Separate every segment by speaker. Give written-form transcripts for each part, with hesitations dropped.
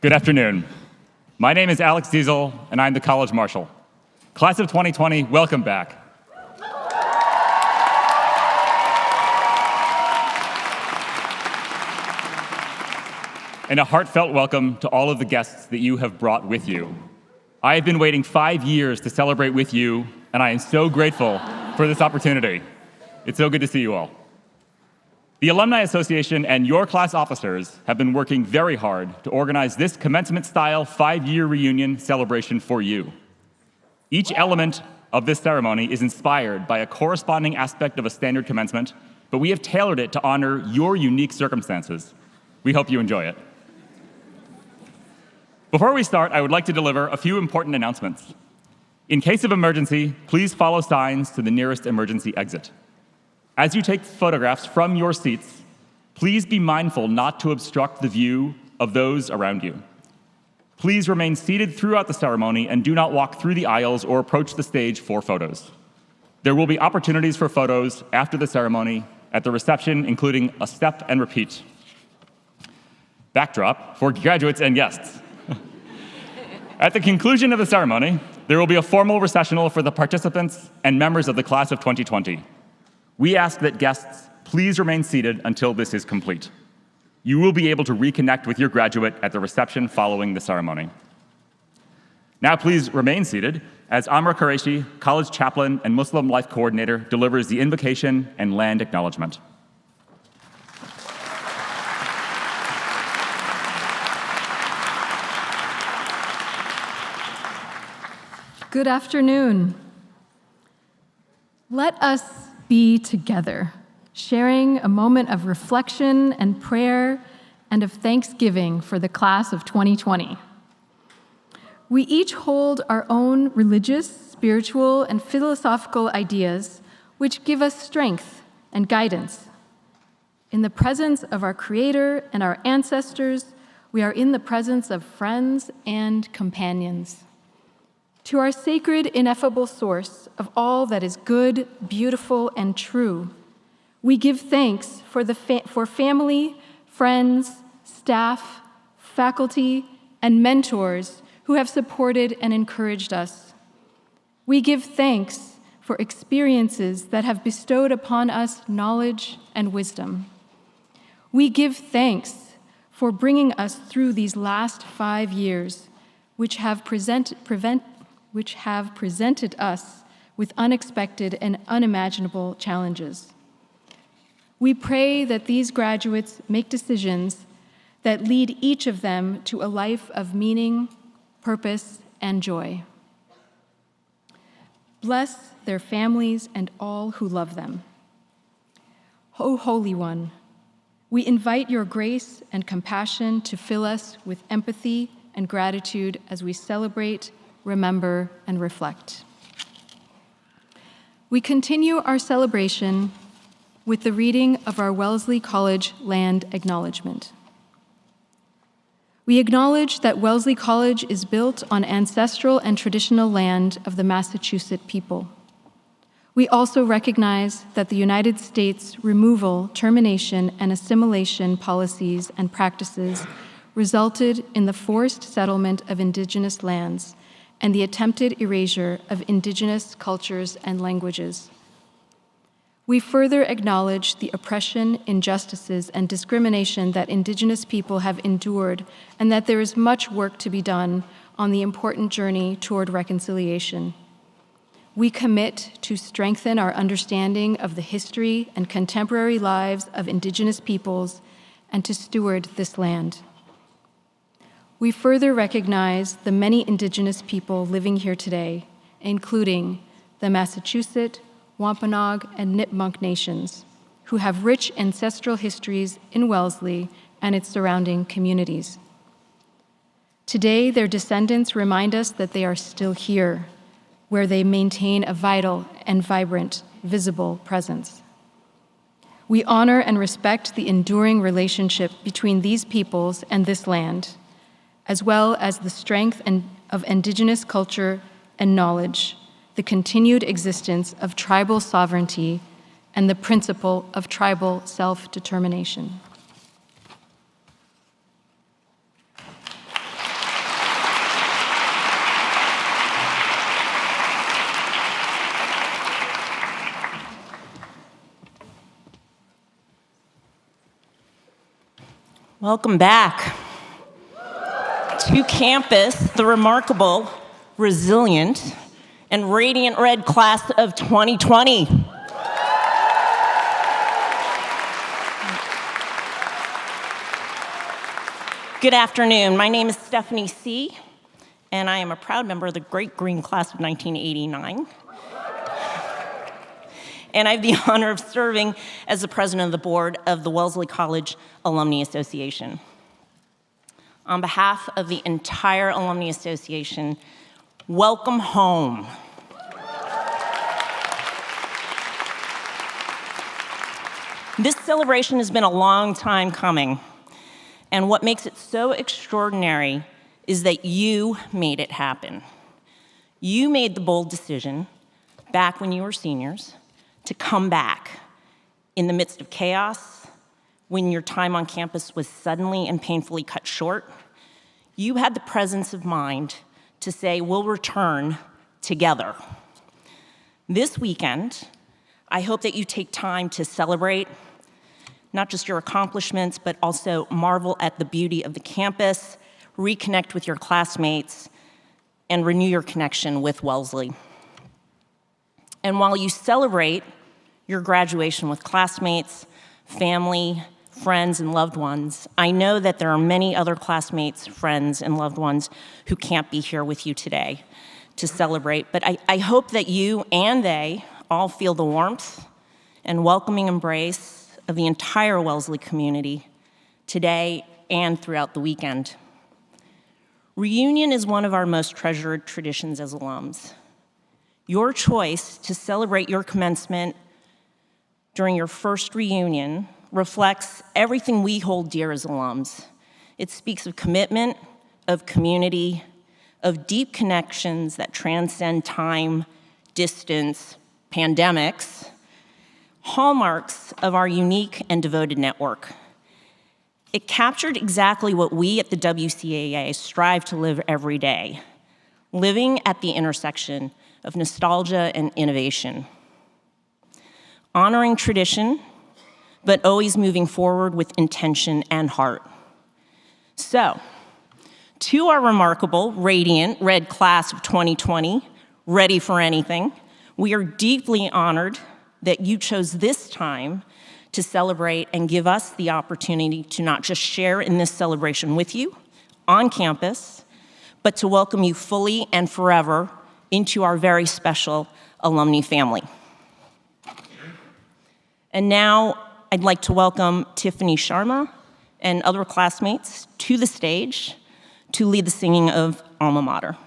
Speaker 1: Good afternoon. My name is Alex Diesl, and I'm the College Marshal. Class of 2020, welcome back. And a heartfelt welcome to all of the guests that you have brought with you. I have been waiting 5 years to celebrate with you, and I am so grateful for this opportunity. It's so good to see you all. The Alumni Association and your class officers have been working very hard to organize this commencement-style 5-year reunion celebration for you. Each element of this ceremony is inspired by a corresponding aspect of a standard commencement, but we have tailored it to honor your unique circumstances. We hope you enjoy it. Before we start, I would like to deliver a few important announcements. In case of emergency, please follow signs to the nearest emergency exit. As you take photographs from your seats, please be mindful not to obstruct the view of those around you. Please remain seated throughout the ceremony and do not walk through the aisles or approach the stage for photos. There will be opportunities for photos after the ceremony at the reception, including a step and repeat backdrop for graduates and guests. At the conclusion of the ceremony, there will be a formal recessional for the participants and members of the class of 2020. We ask that guests please remain seated until this is complete. You will be able to reconnect with your graduate at the reception following the ceremony. Now please remain seated as Amira Quraishi, College Chaplain and Muslim Life Coordinator, delivers the invocation and land acknowledgement.
Speaker 2: Good afternoon. Let us be together, sharing a moment of reflection and prayer and of thanksgiving for the class of 2020. We each hold our own religious, spiritual, and philosophical ideas which give us strength and guidance. In the presence of our Creator and our ancestors, we are in the presence of friends and companions. To our sacred, ineffable source of all that is good, beautiful, and true, we give thanks for family, friends, staff, faculty, and mentors who have supported and encouraged us. We give thanks for experiences that have bestowed upon us knowledge and wisdom. We give thanks for bringing us through these last 5 years, which have presented us with unexpected and unimaginable challenges. We pray that these graduates make decisions that lead each of them to a life of meaning, purpose, and joy. Bless their families and all who love them. O Holy One, we invite your grace and compassion to fill us with empathy and gratitude as we celebrate, remember, and reflect. We continue our celebration with the reading of our Wellesley College Land Acknowledgement. We acknowledge that Wellesley College is built on ancestral and traditional land of the Massachusetts people. We also recognize that the United States removal, termination, and assimilation policies and practices resulted in the forced settlement of indigenous lands and the attempted erasure of indigenous cultures and languages. We further acknowledge the oppression, injustices, and discrimination that indigenous people have endured, and that there is much work to be done on the important journey toward reconciliation. We commit to strengthen our understanding of the history and contemporary lives of indigenous peoples and to steward this land. We further recognize the many indigenous people living here today, including the Massachusetts, Wampanoag, and Nipmuc nations, who have rich ancestral histories in Wellesley and its surrounding communities. Today, their descendants remind us that they are still here, where they maintain a vital and vibrant, visible presence. We honor and respect the enduring relationship between these peoples and this land, as well as the strength of indigenous culture and knowledge, the continued existence of tribal sovereignty, and the principle of tribal self-determination.
Speaker 3: Welcome back to campus, the remarkable, resilient, and radiant red class of 2020. Good afternoon. My name is Stephanie Hsieh, and I am a proud member of the Great Green Class of 1989. And I have the honor of serving as the president of the board of the Wellesley College Alumni Association. On behalf of the entire Alumni Association, welcome home. This celebration has been a long time coming, and what makes it so extraordinary is that you made it happen. You made the bold decision, back when you were seniors, to come back in the midst of chaos, when your time on campus was suddenly and painfully cut short. You had the presence of mind to say, we'll return together. This weekend, I hope that you take time to celebrate not just your accomplishments, but also marvel at the beauty of the campus, reconnect with your classmates, and renew your connection with Wellesley. And while you celebrate your graduation with classmates, family, friends, and loved ones, I know that there are many other classmates, friends, and loved ones who can't be here with you today to celebrate. But I hope that you and they all feel the warmth and welcoming embrace of the entire Wellesley community today and throughout the weekend. Reunion is one of our most treasured traditions as alums. Your choice to celebrate your commencement during your first reunion reflects everything we hold dear as alums. It speaks of commitment, of community, of deep connections that transcend time, distance, pandemics, hallmarks of our unique and devoted network. It captured exactly what we at the WCAA strive to live every day, living at the intersection of nostalgia and innovation. Honoring tradition, but always moving forward with intention and heart. So, to our remarkable, radiant, red class of 2020, ready for anything, we are deeply honored that you chose this time to celebrate and give us the opportunity to not just share in this celebration with you on campus, but to welcome you fully and forever into our very special alumni family. And now I'd like to welcome Tiffany Sharma and other classmates to the stage to lead the singing of Alma Mater.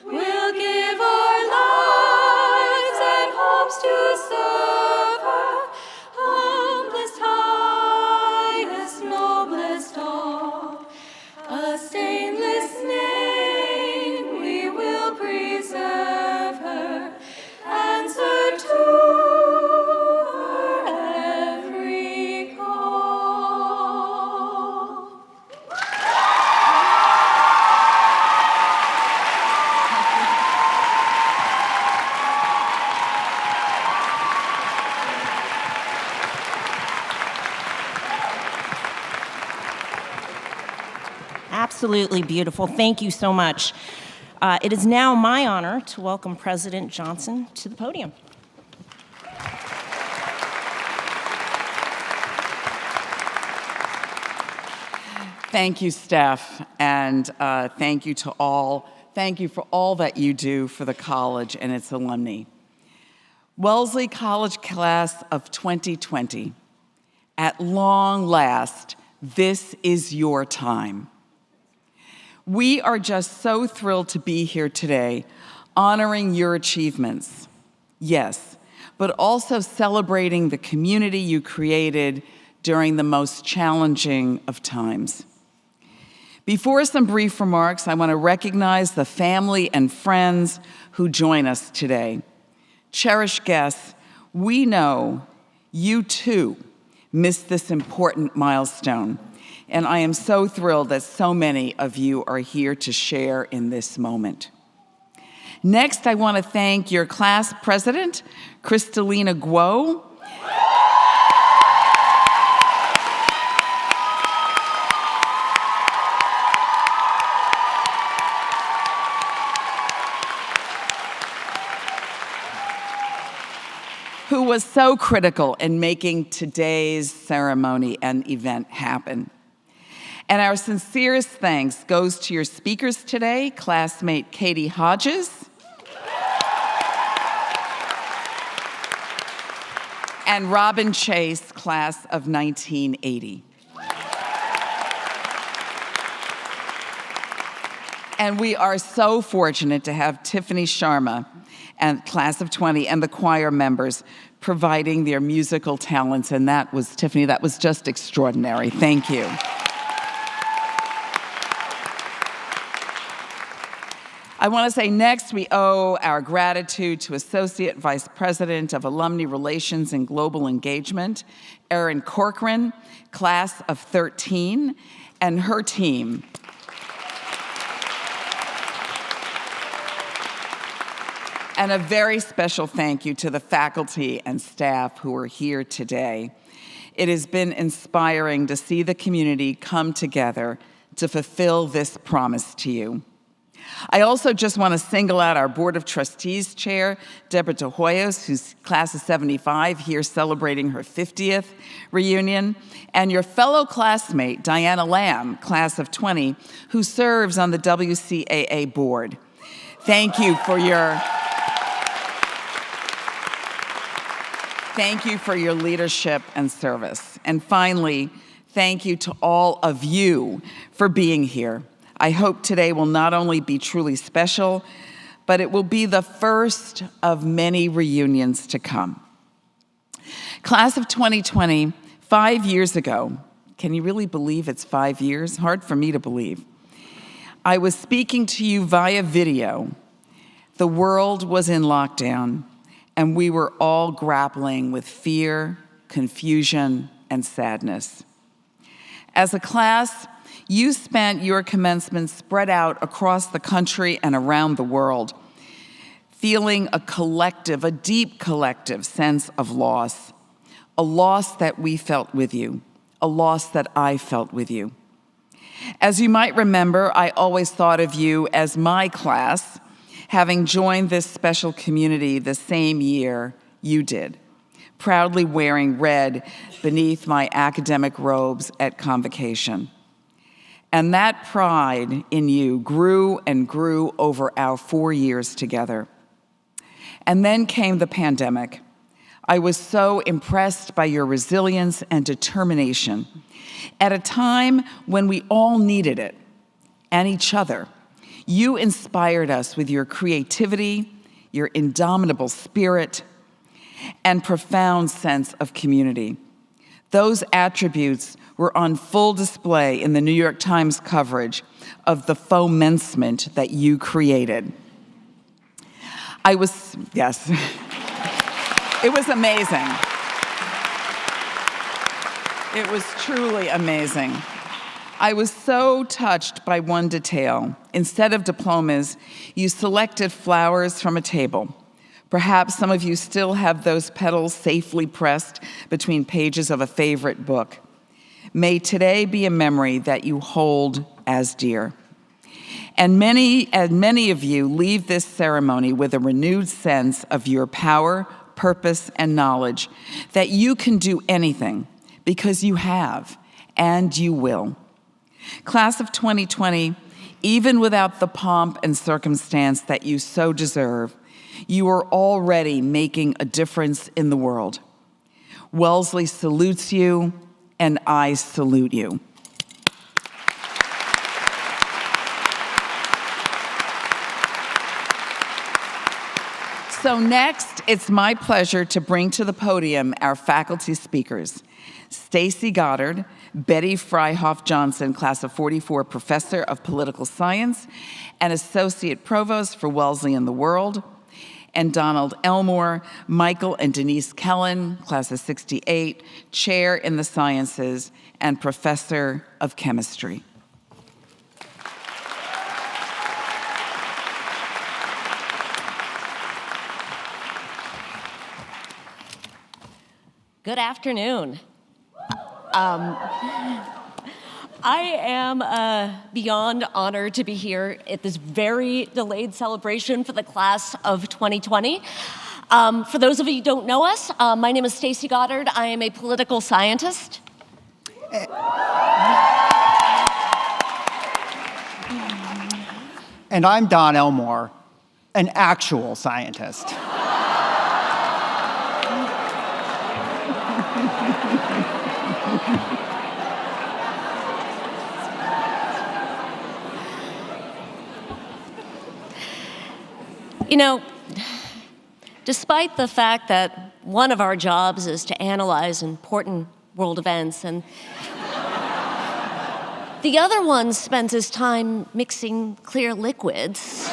Speaker 4: We'll give our love
Speaker 3: absolutely beautiful. Thank you so much. It is now my honor to welcome President Johnson to the podium.
Speaker 4: Thank you, staff, and thank you to all. Thank you for all that you do for the college and its alumni. Wellesley College Class of 2020, at long last, this is your time. We are just so thrilled to be here today, honoring your achievements, yes, but also celebrating the community you created during the most challenging of times. Before some brief remarks, I want to recognize the family and friends who join us today. Cherished guests, we know you too missed this important milestone, and I am so thrilled that so many of you are here to share in this moment. Next, I want to thank your class president, Kristalina Guo, who was so critical in making today's ceremony and event happen. And our sincerest thanks goes to your speakers today, classmate Katie Hodges and Robin Chase, class of 1980. And we are so fortunate to have Tiffany Sharma and class of 20 and the choir members providing their musical talents. And that was, Tiffany, that was just extraordinary. Thank you. I want to say next we owe our gratitude to Associate Vice President of Alumni Relations and Global Engagement, Erin Corcoran, class of 13, and her team. And a very special thank you to the faculty and staff who are here today. It has been inspiring to see the community come together to fulfill this promise to you. I also just want to single out our Board of Trustees chair, Deborah De Hoyos, who's class of 75, here celebrating her 50th reunion, and your fellow classmate, Diana Lamb, class of 20, who serves on the WCAA board. Thank you for your leadership and service. And finally, thank you to all of you for being here. I hope today will not only be truly special, but it will be the first of many reunions to come. Class of 2020, 5 years ago, can you really believe it's 5 years? Hard for me to believe. I was speaking to you via video. The world was in lockdown, and we were all grappling with fear, confusion, and sadness. As a class, you spent your commencement spread out across the country and around the world, feeling a deep collective sense of loss, a loss that we felt with you, a loss that I felt with you. As you might remember, I always thought of you as my class, having joined this special community the same year you did, proudly wearing red beneath my academic robes at convocation. And that pride in you grew and grew over our 4 years together. And then came the pandemic. I was so impressed by your resilience and determination at a time when we all needed it, and each other. You inspired us with your creativity, your indomitable spirit, and profound sense of community. Those attributes were on full display in the New York Times coverage of the Commencement that you created. Yes, it was amazing. It was truly amazing. I was so touched by one detail. Instead of diplomas, you selected flowers from a table. Perhaps some of you still have those petals safely pressed between pages of a favorite book. May today be a memory that you hold as dear. And many of you leave this ceremony with a renewed sense of your power, purpose, and knowledge that you can do anything because you have and you will. Class of 2020, even without the pomp and circumstance that you so deserve, you are already making a difference in the world. Wellesley salutes you, and I salute you. So next, it's my pleasure to bring to the podium our faculty speakers. Stacie Goddard, Betty Freyhof Johnson, class of 44, professor of political science and associate provost for Wellesley and the World, and Donald Elmore, Michael and Denise Kellen, class of 68, chair in the sciences and professor of chemistry.
Speaker 5: Good afternoon. I am beyond honored to be here at this very delayed celebration for the class of 2020. For those of you who don't know us, my name is Stacie Goddard. I am a political scientist.
Speaker 6: And I'm Don Elmore, an actual scientist.
Speaker 5: You know, despite the fact that one of our jobs is to analyze important world events, and the other one spends his time mixing clear liquids,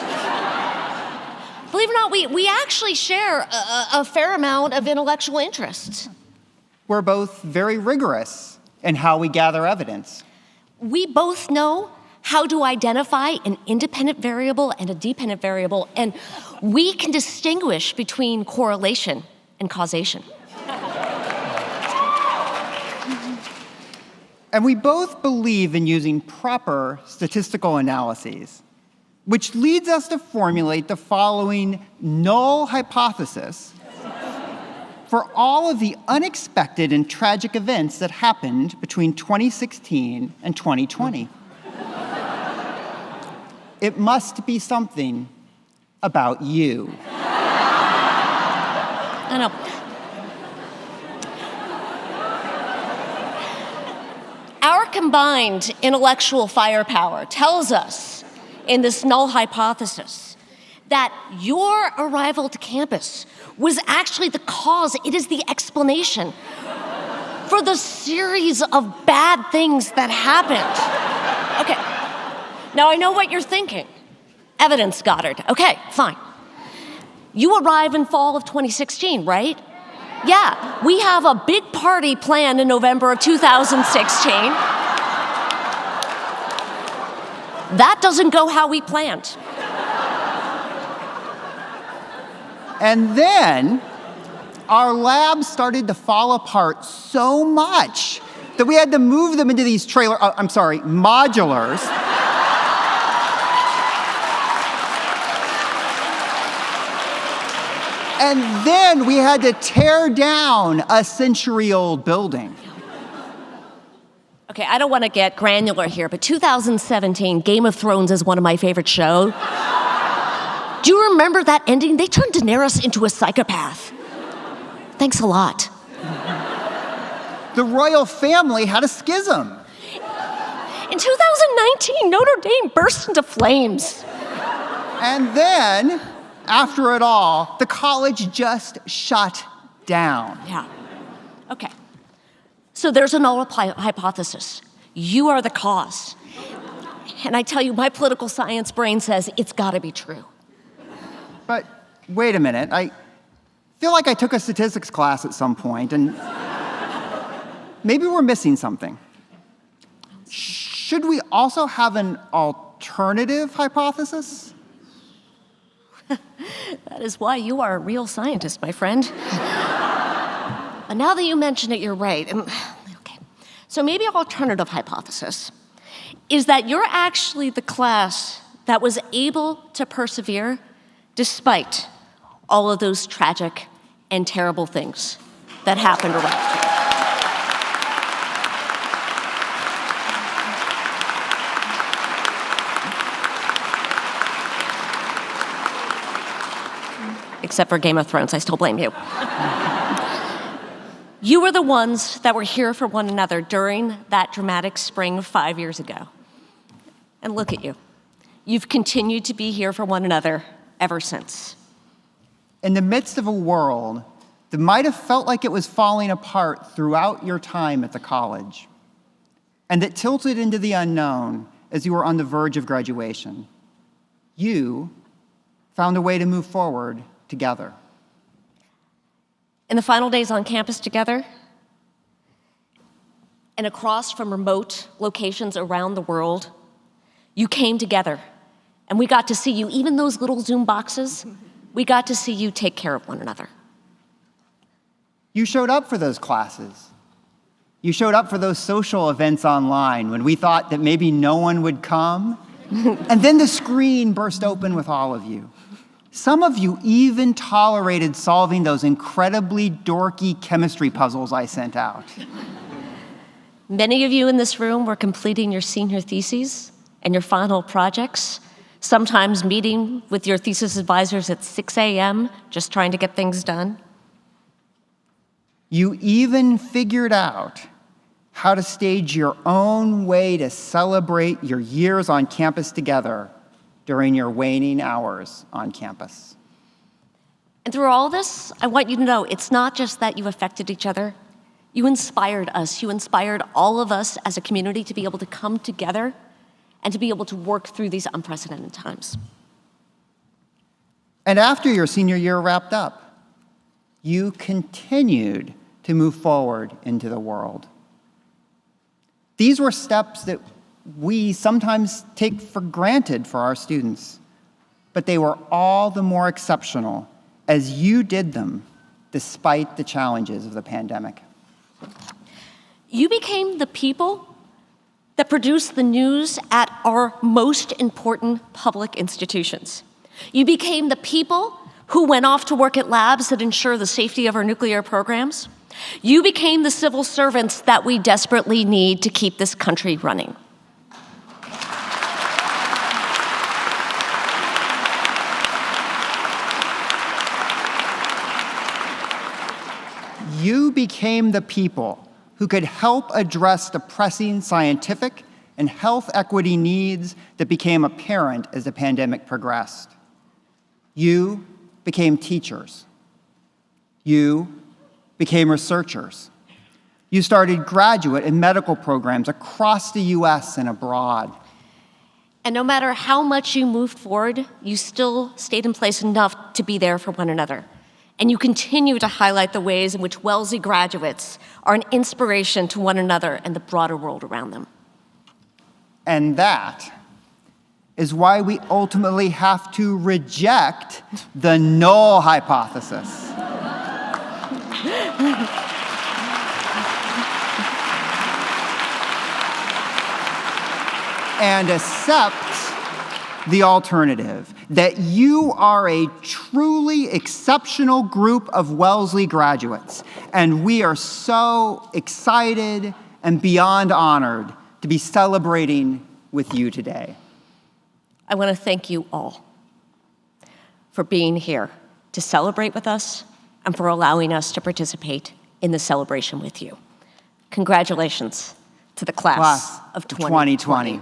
Speaker 5: believe it or not, we actually share a fair amount of intellectual interests.
Speaker 6: We're both very rigorous in how we gather evidence.
Speaker 5: We both know how to identify an independent variable and a dependent variable, and we can distinguish between correlation and causation.
Speaker 6: And we both believe in using proper statistical analyses, which leads us to formulate the following null hypothesis for all of the unexpected and tragic events that happened between 2016 and 2020. It must be something about you.
Speaker 5: I know. Our combined intellectual firepower tells us in this null hypothesis that your arrival to campus was actually the cause, it is the explanation for the series of bad things that happened. Okay, now I know what you're thinking. Evidence, Goddard. Okay, fine. You arrive in fall of 2016, right? Yeah, we have a big party planned in November of 2016. That doesn't go how we planned.
Speaker 6: And then our labs started to fall apart so much that we had to move them into these modulars. And then we had to tear down a century-old building.
Speaker 5: Okay, I don't want to get granular here, but 2017, Game of Thrones is one of my favorite shows. Do you remember that ending? They turned Daenerys into a psychopath. Thanks a lot.
Speaker 6: The royal family had a schism.
Speaker 5: In 2019, Notre Dame burst into flames.
Speaker 6: And then, after it all, the college just shut down.
Speaker 5: Yeah. Okay. So there's a null hypothesis. You are the cause. And I tell you, my political science brain says it's got to be true.
Speaker 6: But wait a minute. I feel like I took a statistics class at some point, and maybe we're missing something. Should we also have an alternative hypothesis?
Speaker 5: That is why you are a real scientist, my friend. And now that you mention it, you're right. Okay. So maybe alternative hypothesis is that you're actually the class that was able to persevere despite all of those tragic and terrible things that happened around you. Except for Game of Thrones, I still blame you. You were the ones that were here for one another during that dramatic spring 5 years ago. And look at you. You've continued to be here for one another ever since.
Speaker 6: In the midst of a world that might have felt like it was falling apart throughout your time at the college, and that tilted into the unknown as you were on the verge of graduation, you found a way to move forward together.
Speaker 5: In the final days on campus together, and across from remote locations around the world, you came together, and we got to see you, even those little Zoom boxes, we got to see you take care of one another.
Speaker 6: You showed up for those classes. You showed up for those social events online when we thought that maybe no one would come, and then the screen burst open with all of you. Some of you even tolerated solving those incredibly dorky chemistry puzzles I sent out.
Speaker 5: Many of you in this room were completing your senior theses and your final projects, sometimes meeting with your thesis advisors at 6 a.m., just trying to get things done.
Speaker 6: You even figured out how to stage your own way to celebrate your years on campus together during your waning hours on campus.
Speaker 5: And through all this, I want you to know it's not just that you affected each other. You inspired us. You inspired all of us as a community to be able to come together and to be able to work through these unprecedented times.
Speaker 6: And after your senior year wrapped up, you continued to move forward into the world. These were steps that we sometimes take for granted for our students, but they were all the more exceptional as you did them despite the challenges of the pandemic.
Speaker 5: You became the people that produced the news at our most important public institutions. You became the people who went off to work at labs that ensure the safety of our nuclear programs. You became the civil servants that we desperately need to keep this country running.
Speaker 6: You became the people who could help address the pressing scientific and health equity needs that became apparent as the pandemic progressed. You became teachers. You became researchers. You started graduate and medical programs across the US and abroad.
Speaker 5: And no matter how much you moved forward, you still stayed in place enough to be there for one another. And you continue to highlight the ways in which Wellesley graduates are an inspiration to one another and the broader world around them.
Speaker 6: And that is why we ultimately have to reject the null hypothesis. And accept the alternative, that you are a truly exceptional group of Wellesley graduates, and we are so excited and beyond honored to be celebrating with you today.
Speaker 5: I want to thank you all for being here to celebrate with us and for allowing us to participate in the celebration with you. Congratulations to the class of 2020.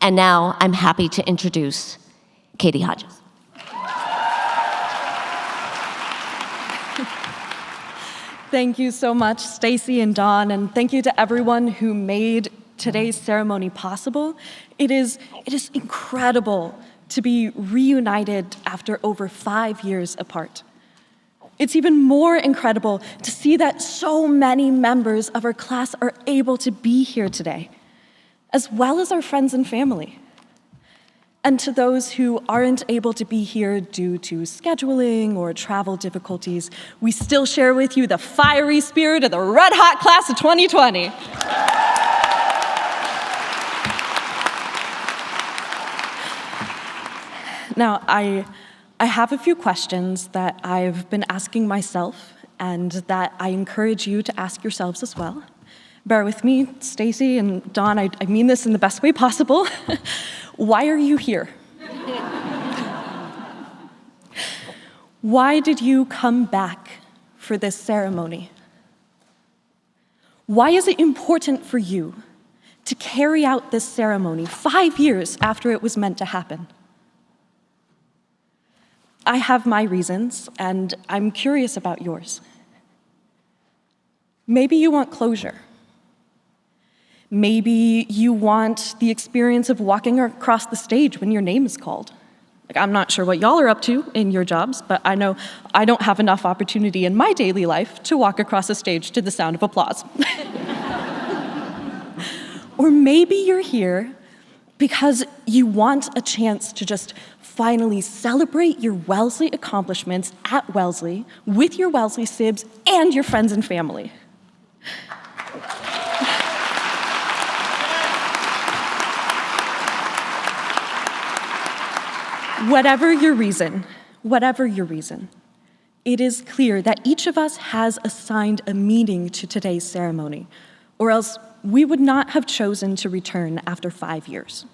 Speaker 5: And now I'm happy to introduce Katie Hodges.
Speaker 7: Thank you so much, Stacie and Dawn, and thank you to everyone who made today's ceremony possible. It is incredible to be reunited after over 5 years apart. It's even more incredible to see that so many members of our class are able to be here today, as well as our friends and family. And to those who aren't able to be here due to scheduling or travel difficulties, we still share with you the fiery spirit of the red-hot class of 2020. Now, I have a few questions that I've been asking myself and that I encourage you to ask yourselves as well. Bear with me, Stacie and Dawn, I mean this in the best way possible. Why are you here? Why did you come back for this ceremony? Why is it important for you to carry out this ceremony 5 years after it was meant to happen? I have my reasons, and I'm curious about yours. Maybe you want closure. Maybe you want the experience of walking across the stage when your name is called. Like, I'm not sure what y'all are up to in your jobs, but I know I don't have enough opportunity in my daily life to walk across a stage to the sound of applause. Or maybe you're here because you want a chance to just finally celebrate your Wellesley accomplishments at Wellesley with your Wellesley sibs and your friends and family. Whatever your reason, it is clear that each of us has assigned a meaning to today's ceremony, or else we would not have chosen to return after 5 years.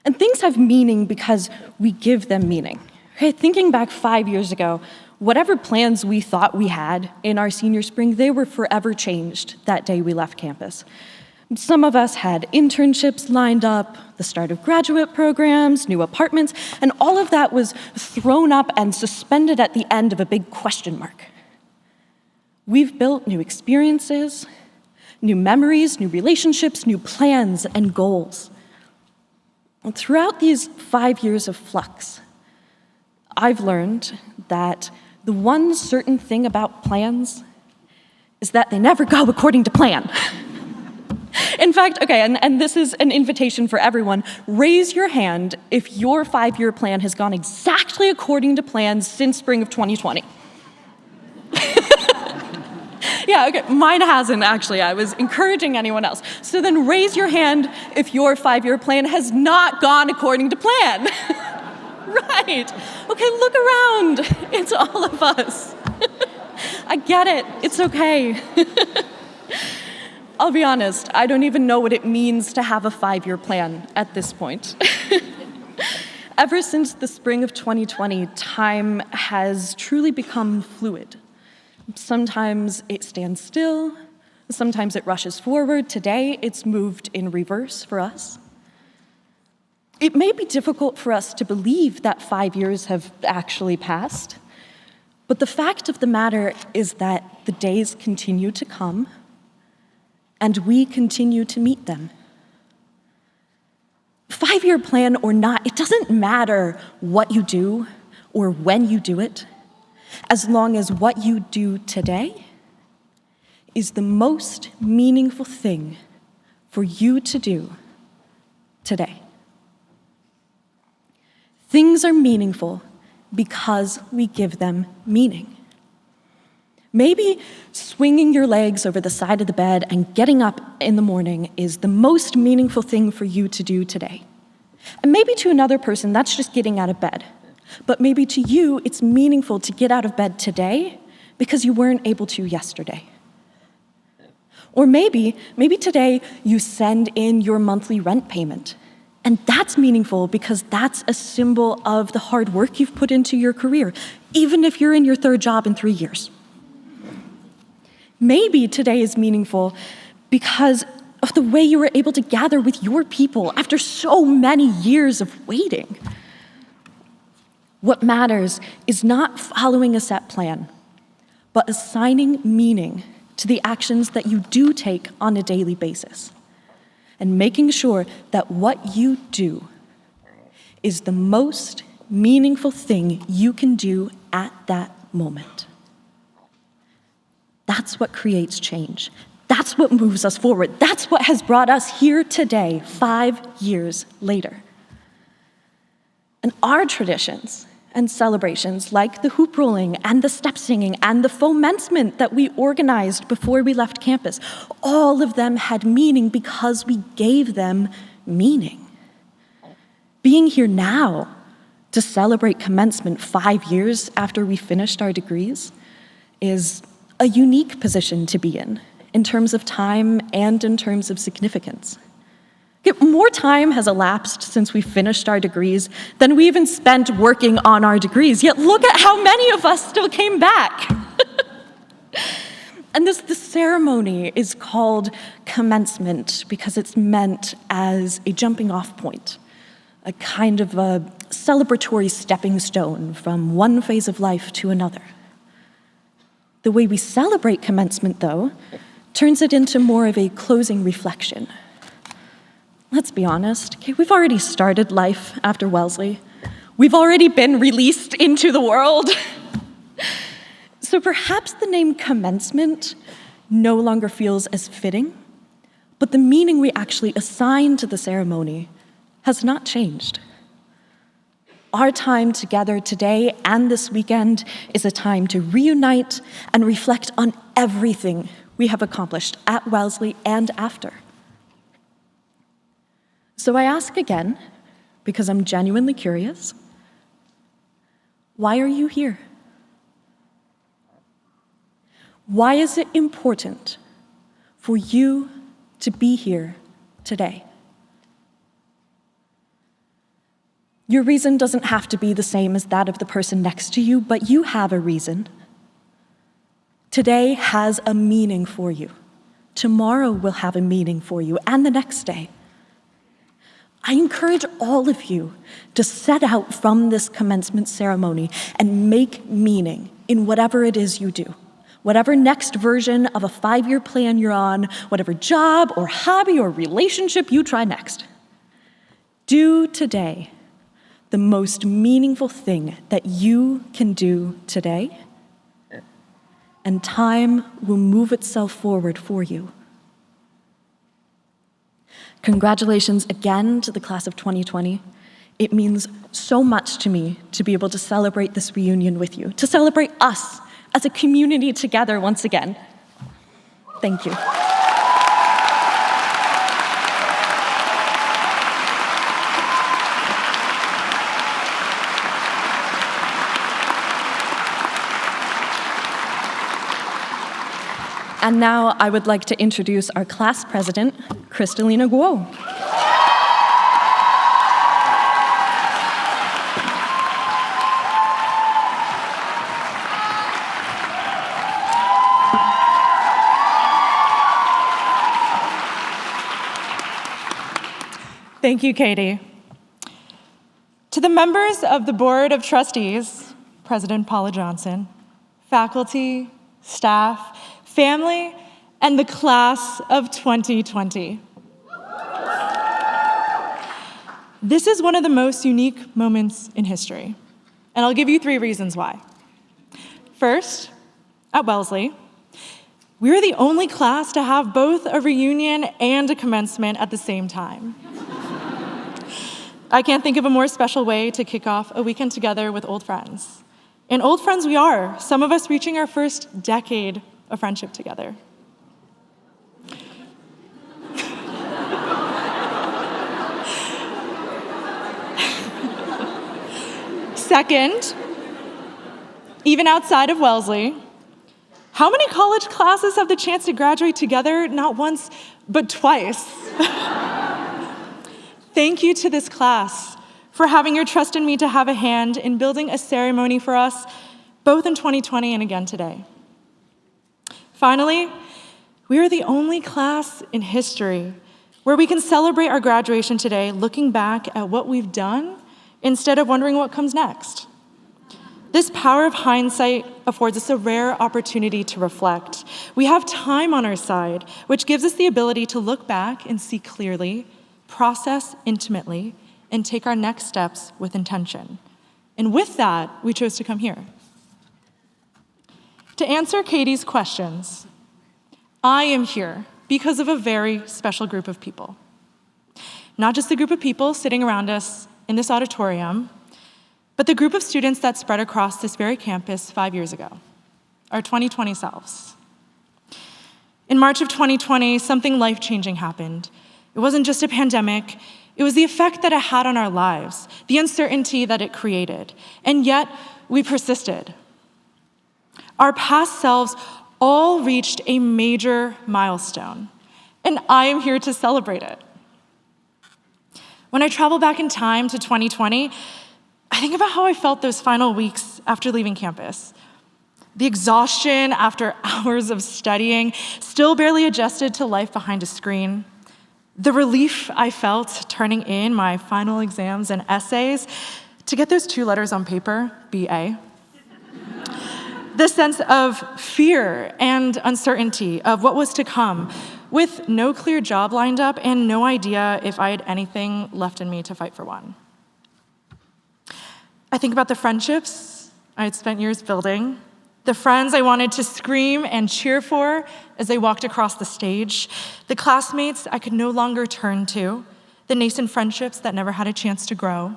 Speaker 7: And things have meaning because we give them meaning. Okay, thinking back 5 years ago, whatever plans we thought we had in our senior spring, they were forever changed that day we left campus. Some of us had internships lined up, the start of graduate programs, new apartments, and all of that was thrown up and suspended at the end of a big question mark. We've built new experiences, new memories, new relationships, new plans and goals. And throughout these 5 years of flux, I've learned that the one certain thing about plans is that they never go according to plan. In fact, okay, and this is an invitation for everyone, raise your hand if your 5-year plan has gone exactly according to plans since spring of 2020. Yeah, okay, mine hasn't actually. I was encouraging anyone else. So then raise your hand if your 5-year plan has not gone according to plan. Right. Okay, look around. It's all of us. I get it. It's okay. I'll be honest, I don't even know what it means to have a 5-year plan at this point. Ever since the spring of 2020, time has truly become fluid. Sometimes it stands still, sometimes it rushes forward. Today, it's moved in reverse for us. It may be difficult for us to believe that 5 years have actually passed, but the fact of the matter is that the days continue to come, and we continue to meet them. 5-year plan or not, it doesn't matter what you do or when you do it, as long as what you do today is the most meaningful thing for you to do today. Things are meaningful because we give them meaning. Maybe swinging your legs over the side of the bed and getting up in the morning is the most meaningful thing for you to do today. And maybe to another person, that's just getting out of bed. But maybe to you, it's meaningful to get out of bed today because you weren't able to yesterday. Or maybe today you send in your monthly rent payment. And that's meaningful because that's a symbol of the hard work you've put into your career, even if you're in your 3rd job in 3 years. Maybe today is meaningful because of the way you were able to gather with your people after so many years of waiting. What matters is not following a set plan, but assigning meaning to the actions that you do take on a daily basis, and making sure that what you do is the most meaningful thing you can do at that moment. That's what creates change. That's what moves us forward. That's what has brought us here today, 5 years later. And our traditions and celebrations, like the hoop rolling and the step singing and the commencement that we organized before we left campus, all of them had meaning because we gave them meaning. Being here now to celebrate commencement 5 years after we finished our degrees is a unique position to be in terms of time and in terms of significance. More time has elapsed since we finished our degrees than we even spent working on our degrees, yet look at how many of us still came back. And the ceremony is called commencement because it's meant as a jumping off point, a kind of a celebratory stepping stone from one phase of life to another. The way we celebrate commencement, though, turns it into more of a closing reflection. Let's be honest, okay, we've already started life after Wellesley. We've already been released into the world. So perhaps the name commencement no longer feels as fitting, but the meaning we actually assign to the ceremony has not changed. Our time together today and this weekend is a time to reunite and reflect on everything we have accomplished at Wellesley and after. So I ask again, because I'm genuinely curious, why are you here? Why is it important for you to be here today? Your reason doesn't have to be the same as that of the person next to you, but you have a reason. Today has a meaning for you. Tomorrow will have a meaning for you, and the next day. I encourage all of you to set out from this commencement ceremony and make meaning in whatever it is you do. Whatever next version of a 5-year plan you're on, whatever job or hobby or relationship you try next. Do today the most meaningful thing that you can do today, and time will move itself forward for you. Congratulations again to the class of 2020. It means so much to me to be able to celebrate this reunion with you, to celebrate us as a community together once again. Thank you. And now I would like to introduce our class president, Kristalina Guo.
Speaker 8: Thank you, Katie. To the members of the Board of Trustees, President Paula Johnson, faculty, staff, family, and the class of 2020. This is one of the most unique moments in history, and I'll give you 3 reasons why. First, at Wellesley, we were the only class to have both a reunion and a commencement at the same time. I can't think of a more special way to kick off a weekend together with old friends. And old friends we are, some of us reaching our first decade of friendship together. Second, even outside of Wellesley, how many college classes have the chance to graduate together not once, but twice? Thank you to this class for having your trust in me to have a hand in building a ceremony for us, both in 2020 and again today. Finally, we are the only class in history where we can celebrate our graduation today looking back at what we've done instead of wondering what comes next. This power of hindsight affords us a rare opportunity to reflect. We have time on our side, which gives us the ability to look back and see clearly, process intimately, and take our next steps with intention. And with that, we chose to come here, to answer Katie's questions. I am here because of a very special group of people. Not just the group of people sitting around us in this auditorium, but the group of students that spread across this very campus 5 years ago, our 2020 selves. In March of 2020, something life-changing happened. It wasn't just a pandemic, it was the effect that it had on our lives, the uncertainty that it created, and yet we persisted. Our past selves all reached a major milestone, and I am here to celebrate it. When I travel back in time to 2020, I think about how I felt those final weeks after leaving campus. The exhaustion after hours of studying, still barely adjusted to life behind a screen. The relief I felt turning in my final exams and essays to get those 2 letters on paper, BA. The sense of fear and uncertainty of what was to come, with no clear job lined up and no idea if I had anything left in me to fight for one. I think about the friendships I had spent years building, the friends I wanted to scream and cheer for as they walked across the stage, the classmates I could no longer turn to, the nascent friendships that never had a chance to grow,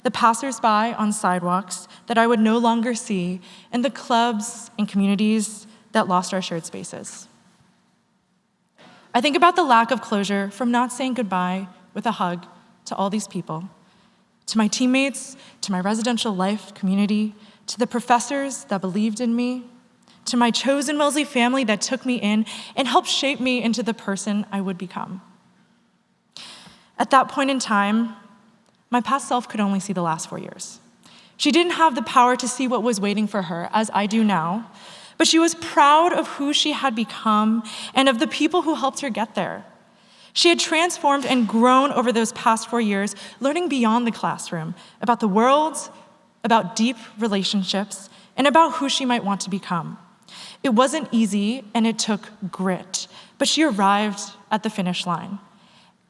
Speaker 8: the passersby on sidewalks that I would no longer see, and the clubs and communities that lost our shared spaces. I think about the lack of closure from not saying goodbye with a hug to all these people, to my teammates, to my residential life community, to the professors that believed in me, to my chosen Wellesley family that took me in and helped shape me into the person I would become. At that point in time, my past self could only see the last 4 years. She didn't have the power to see what was waiting for her, as I do now, but she was proud of who she had become and of the people who helped her get there. She had transformed and grown over those past 4 years, learning beyond the classroom about the world, about deep relationships, and about who she might want to become. It wasn't easy, and it took grit, but she arrived at the finish line.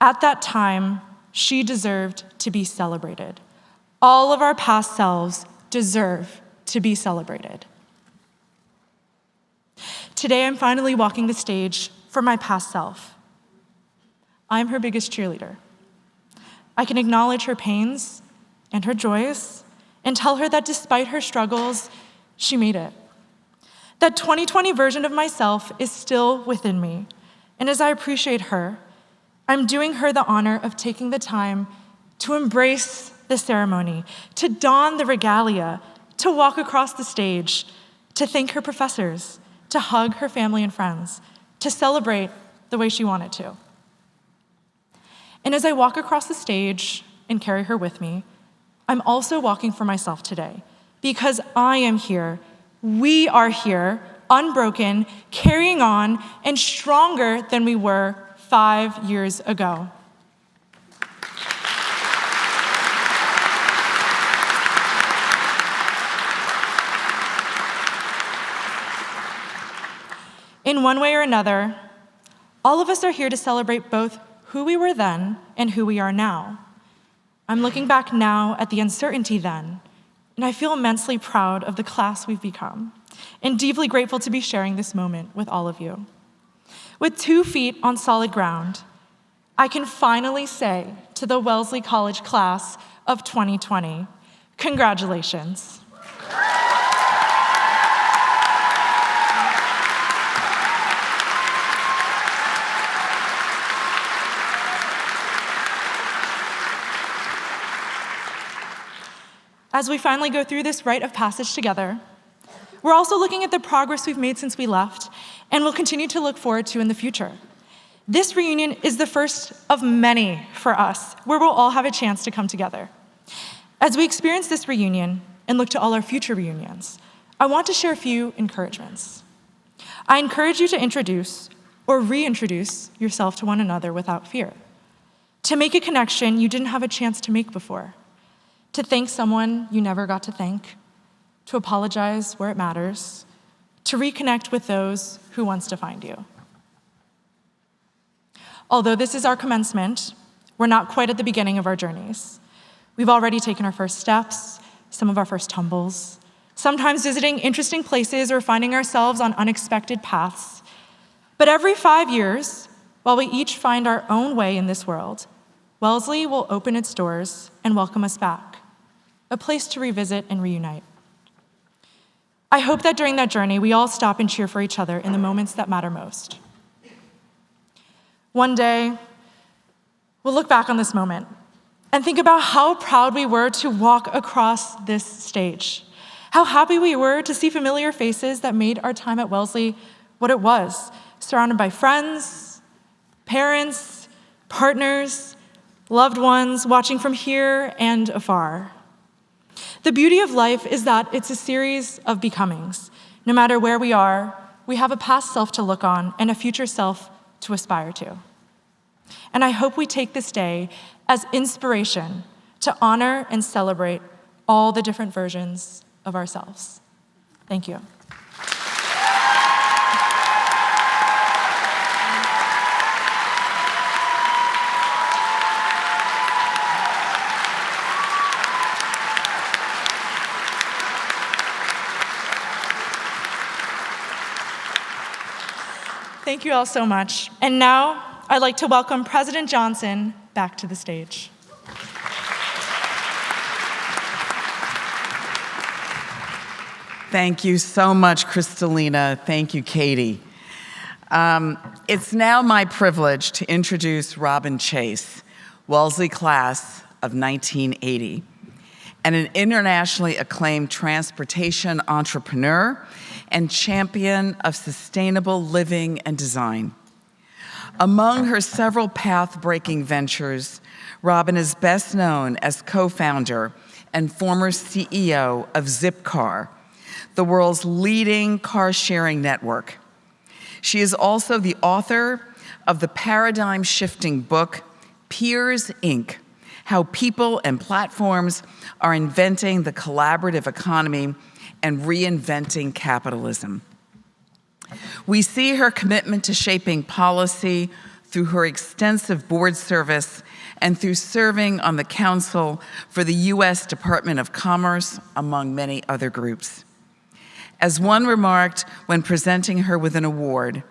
Speaker 8: At that time, she deserved to be celebrated. All of our past selves deserve to be celebrated. Today, I'm finally walking the stage for my past self. I'm her biggest cheerleader. I can acknowledge her pains and her joys and tell her that despite her struggles, she made it. That 2020 version of myself is still within me. And as I appreciate her, I'm doing her the honor of taking the time to embrace the ceremony, to don the regalia, to walk across the stage, to thank her professors, to hug her family and friends, to celebrate the way she wanted to. And as I walk across the stage and carry her with me, I'm also walking for myself today, because I am here, we are here, unbroken, carrying on, and stronger than we were 5 years ago. In one way or another, all of us are here to celebrate both who we were then and who we are now. I'm looking back now at the uncertainty then, and I feel immensely proud of the class we've become, and deeply grateful to be sharing this moment with all of you. With 2 feet on solid ground, I can finally say to the Wellesley College class of 2020, congratulations. As we finally go through this rite of passage together, we're also looking at the progress we've made since we left and will continue to look forward to in the future. This reunion is the first of many for us, where we'll all have a chance to come together. As we experience this reunion and look to all our future reunions, I want to share a few encouragements. I encourage you to introduce or reintroduce yourself to one another without fear, to make a connection you didn't have a chance to make before, to thank someone you never got to thank, to apologize where it matters, to reconnect with those who once defined you. Although this is our commencement, we're not quite at the beginning of our journeys. We've already taken our first steps, some of our first tumbles, sometimes visiting interesting places or finding ourselves on unexpected paths. But every 5 years, while we each find our own way in this world, Wellesley will open its doors and welcome us back, a place to revisit and reunite. I hope that during that journey, we all stop and cheer for each other in the moments that matter most. One day, we'll look back on this moment and think about how proud we were to walk across this stage, how happy we were to see familiar faces that made our time at Wellesley what it was, surrounded by friends, parents, partners, loved ones, watching from here and afar. The beauty of life is that it's a series of becomings. No matter where we are, we have a past self to look on and a future self to aspire to. And I hope we take this day as inspiration to honor and celebrate all the different versions of ourselves. Thank you. Thank you all so much. And now, I'd like to welcome President Johnson back to the stage.
Speaker 4: Thank you so much, Kristalina. Thank you, Katie. It's now my privilege to introduce Robin Chase, Wellesley class of 1980, and an internationally acclaimed transportation entrepreneur and champion of sustainable living and design. Among her several path-breaking ventures, Robin is best known as co-founder and former CEO of Zipcar, the world's leading car-sharing network. She is also the author of the paradigm-shifting book, Peers, Inc., How People and Platforms Are Inventing the Collaborative Economy and Reinventing Capitalism. We see her commitment to shaping policy through her extensive board service and through serving on the Council for the U.S. Department of Commerce, among many other groups. As one remarked when presenting her with an award,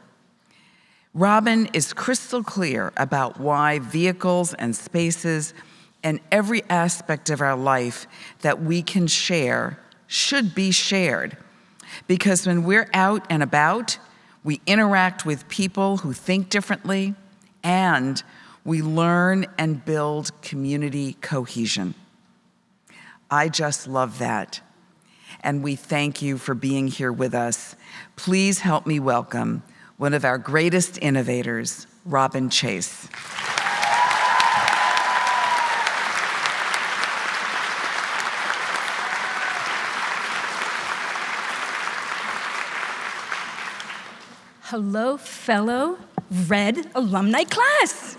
Speaker 4: Robin is crystal clear about why vehicles and spaces and every aspect of our life that we can share should be shared. Because when we're out and about, we interact with people who think differently, and we learn and build community cohesion. I just love that. And we thank you for being here with us. Please help me welcome one of our greatest innovators, Robin Chase.
Speaker 9: Hello, fellow Red alumni class.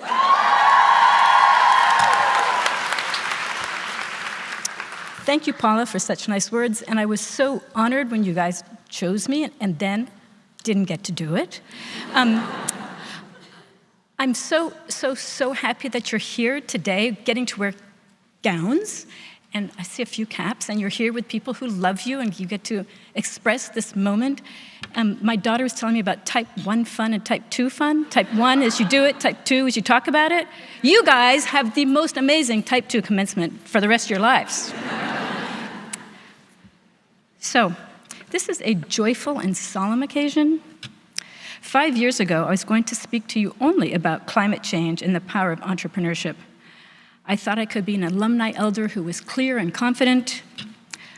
Speaker 9: Thank you, Paula, for such nice words, and I was so honored when you guys chose me and then didn't get to do it. I'm so happy that you're here today, getting to wear gowns, and I see a few caps, and you're here with people who love you, and you get to express this moment. My daughter was telling me about type 1 fun and type 2 fun. Type 1 is you do it, type 2 is you talk about it. You guys have the most amazing type 2 commencement for the rest of your lives. So, this is a joyful and solemn occasion. 5 years ago, I was going to speak to you only about climate change and the power of entrepreneurship. I thought I could be an alumni elder who was clear and confident.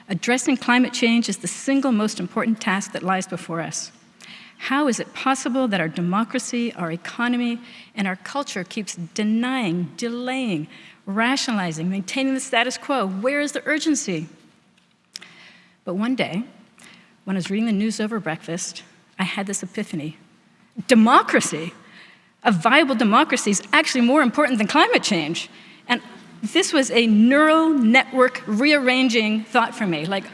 Speaker 9: Addressing climate change is the single most important task that lies before us. How is it possible that our democracy, our economy, and our culture keeps denying, delaying, rationalizing, maintaining the status quo? Where is the urgency? But one day, when I was reading the news over breakfast, I had this epiphany. Democracy, a viable democracy, is actually more important than climate change. And this was a neural network rearranging thought for me. It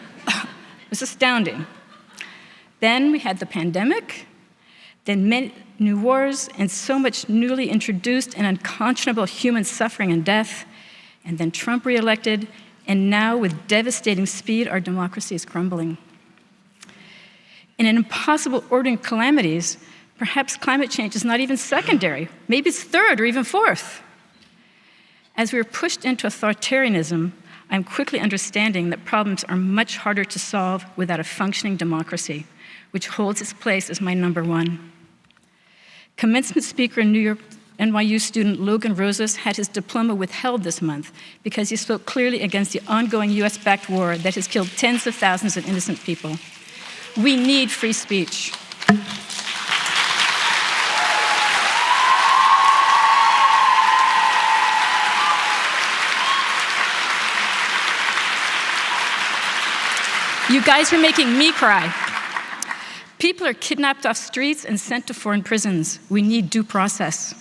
Speaker 9: was astounding. Then we had the pandemic, then many new wars, and so much newly introduced and unconscionable human suffering and death, and then Trump reelected, and now with devastating speed, our democracy is crumbling. In an impossible ordering of calamities, perhaps climate change is not even secondary. Maybe it's third or even fourth. As we are pushed into authoritarianism, I'm quickly understanding that problems are much harder to solve without a functioning democracy, which holds its place as my number one. Commencement speaker and New York NYU student Logan Rosas had his diploma withheld this month because he spoke clearly against the ongoing US-backed war that has killed tens of thousands of innocent people. We need free speech. You guys are making me cry. People are kidnapped off streets and sent to foreign prisons. We need due process.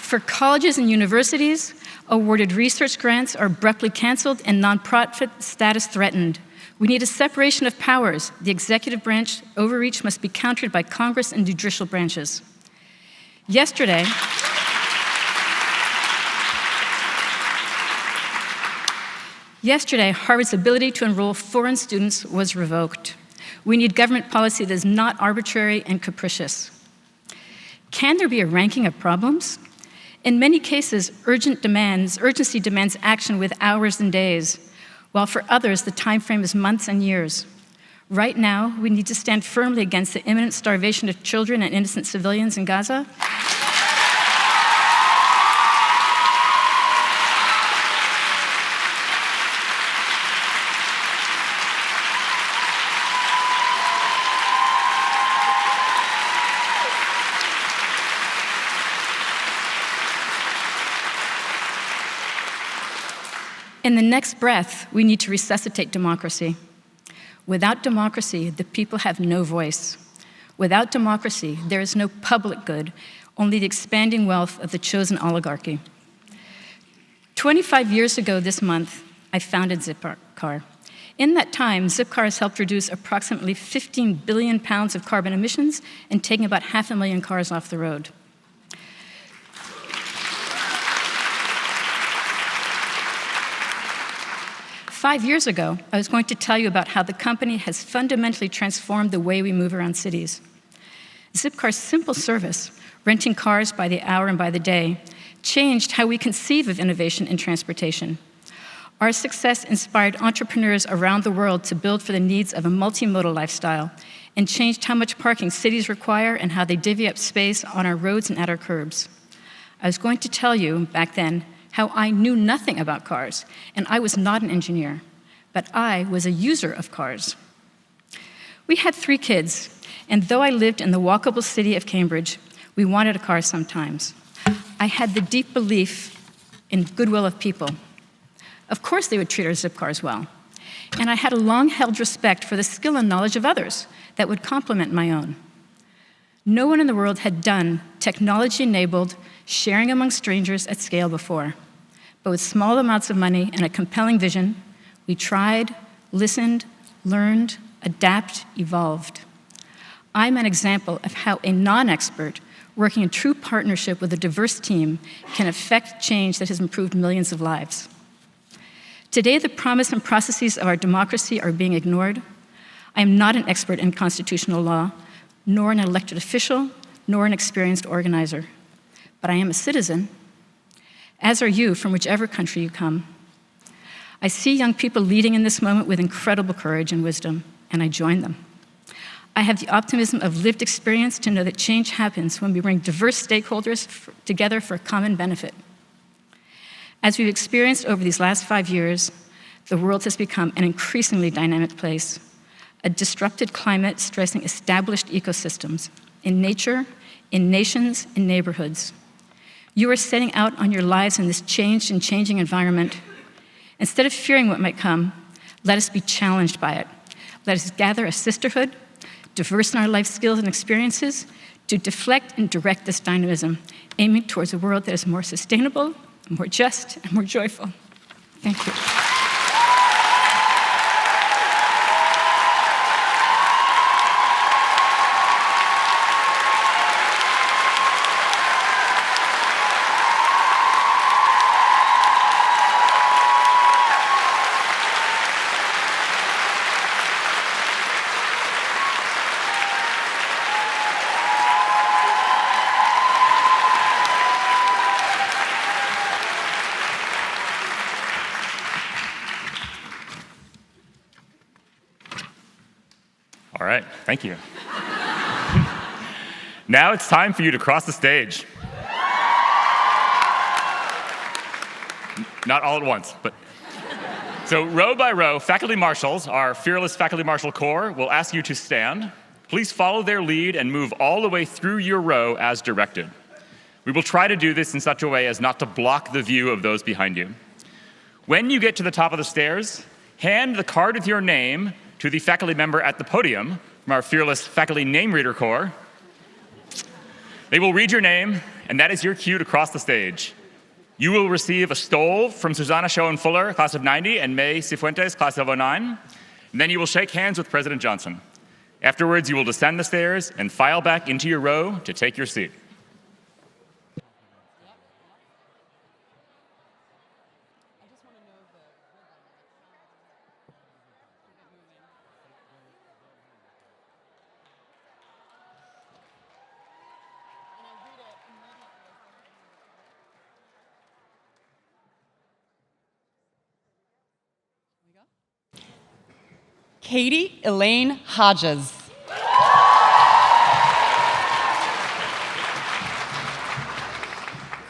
Speaker 9: For colleges and universities, awarded research grants are abruptly canceled and nonprofit status threatened. We need a separation of powers. The executive branch overreach must be countered by Congress and judicial branches. Yesterday, Harvard's ability to enroll foreign students was revoked. We need government policy that is not arbitrary and capricious. Can there be a ranking of problems? In many cases, urgency demands action with hours and days, while for others, the time frame is months and years. Right now, we need to stand firmly against the imminent starvation of children and innocent civilians in Gaza. In the next breath, we need to resuscitate democracy. Without democracy, the people have no voice. Without democracy, there is no public good, only the expanding wealth of the chosen oligarchy. 25 years ago this month, I founded Zipcar. In that time, Zipcar has helped reduce approximately 15 billion pounds of carbon emissions and taking about 500,000 cars off the road. Five years ago, I was going to tell you about how the company has fundamentally transformed the way we move around cities. Zipcar's simple service, renting cars by the hour and by the day, changed how we conceive of innovation in transportation. Our success inspired entrepreneurs around the world to build for the needs of a multimodal lifestyle and changed how much parking cities require and how they divvy up space on our roads and at our curbs. I was going to tell you back then how I knew nothing about cars, and I was not an engineer, but I was a user of cars. We had 3 kids, and though I lived in the walkable city of Cambridge, we wanted a car sometimes. I had the deep belief in goodwill of people. Of course they would treat our Zipcars well. And I had a long-held respect for the skill and knowledge of others that would complement my own. No one in the world had done technology-enabled sharing among strangers at scale before. But with small amounts of money and a compelling vision, we tried, listened, learned, adapt, evolved. I'm an example of how a non-expert working in true partnership with a diverse team can affect change that has improved millions of lives. Today, the promise and processes of our democracy are being ignored. I am not an expert in constitutional law, nor an elected official, nor an experienced organizer. But I am a citizen, as are you from whichever country you come. I see young people leading in this moment with incredible courage and wisdom, and I join them. I have the optimism of lived experience to know that change happens when we bring diverse stakeholders together for a common benefit. As we've experienced over these last 5 years, the world has become an increasingly dynamic place, a disrupted climate stressing established ecosystems in nature, in nations, in neighborhoods. You are setting out on your lives in this changed and changing environment. Instead of fearing what might come, let us be challenged by it. Let us gather a sisterhood, diverse in our life skills and experiences, to deflect and direct this dynamism, aiming towards a world that is more sustainable, more just, and more joyful. Thank you.
Speaker 1: Thank you. Now it's time for you to cross the stage. Not all at once, but. So row by row, faculty marshals, our fearless faculty marshal corps, will ask you to stand. Please follow their lead and move all the way through your row as directed. We will try to do this in such a way as not to block the view of those behind you. When you get to the top of the stairs, hand the card with your name to the faculty member at the podium from our fearless faculty name reader corps. They will read your name, and that is your cue to cross the stage. You will receive a stole from Susanna Schoen-Fuller, class of 90, and May Cifuentes, class of 09. And then you will shake hands with President Johnson. Afterwards, you will descend the stairs and file back into your row to take your seat.
Speaker 10: Katie Elaine Hodges.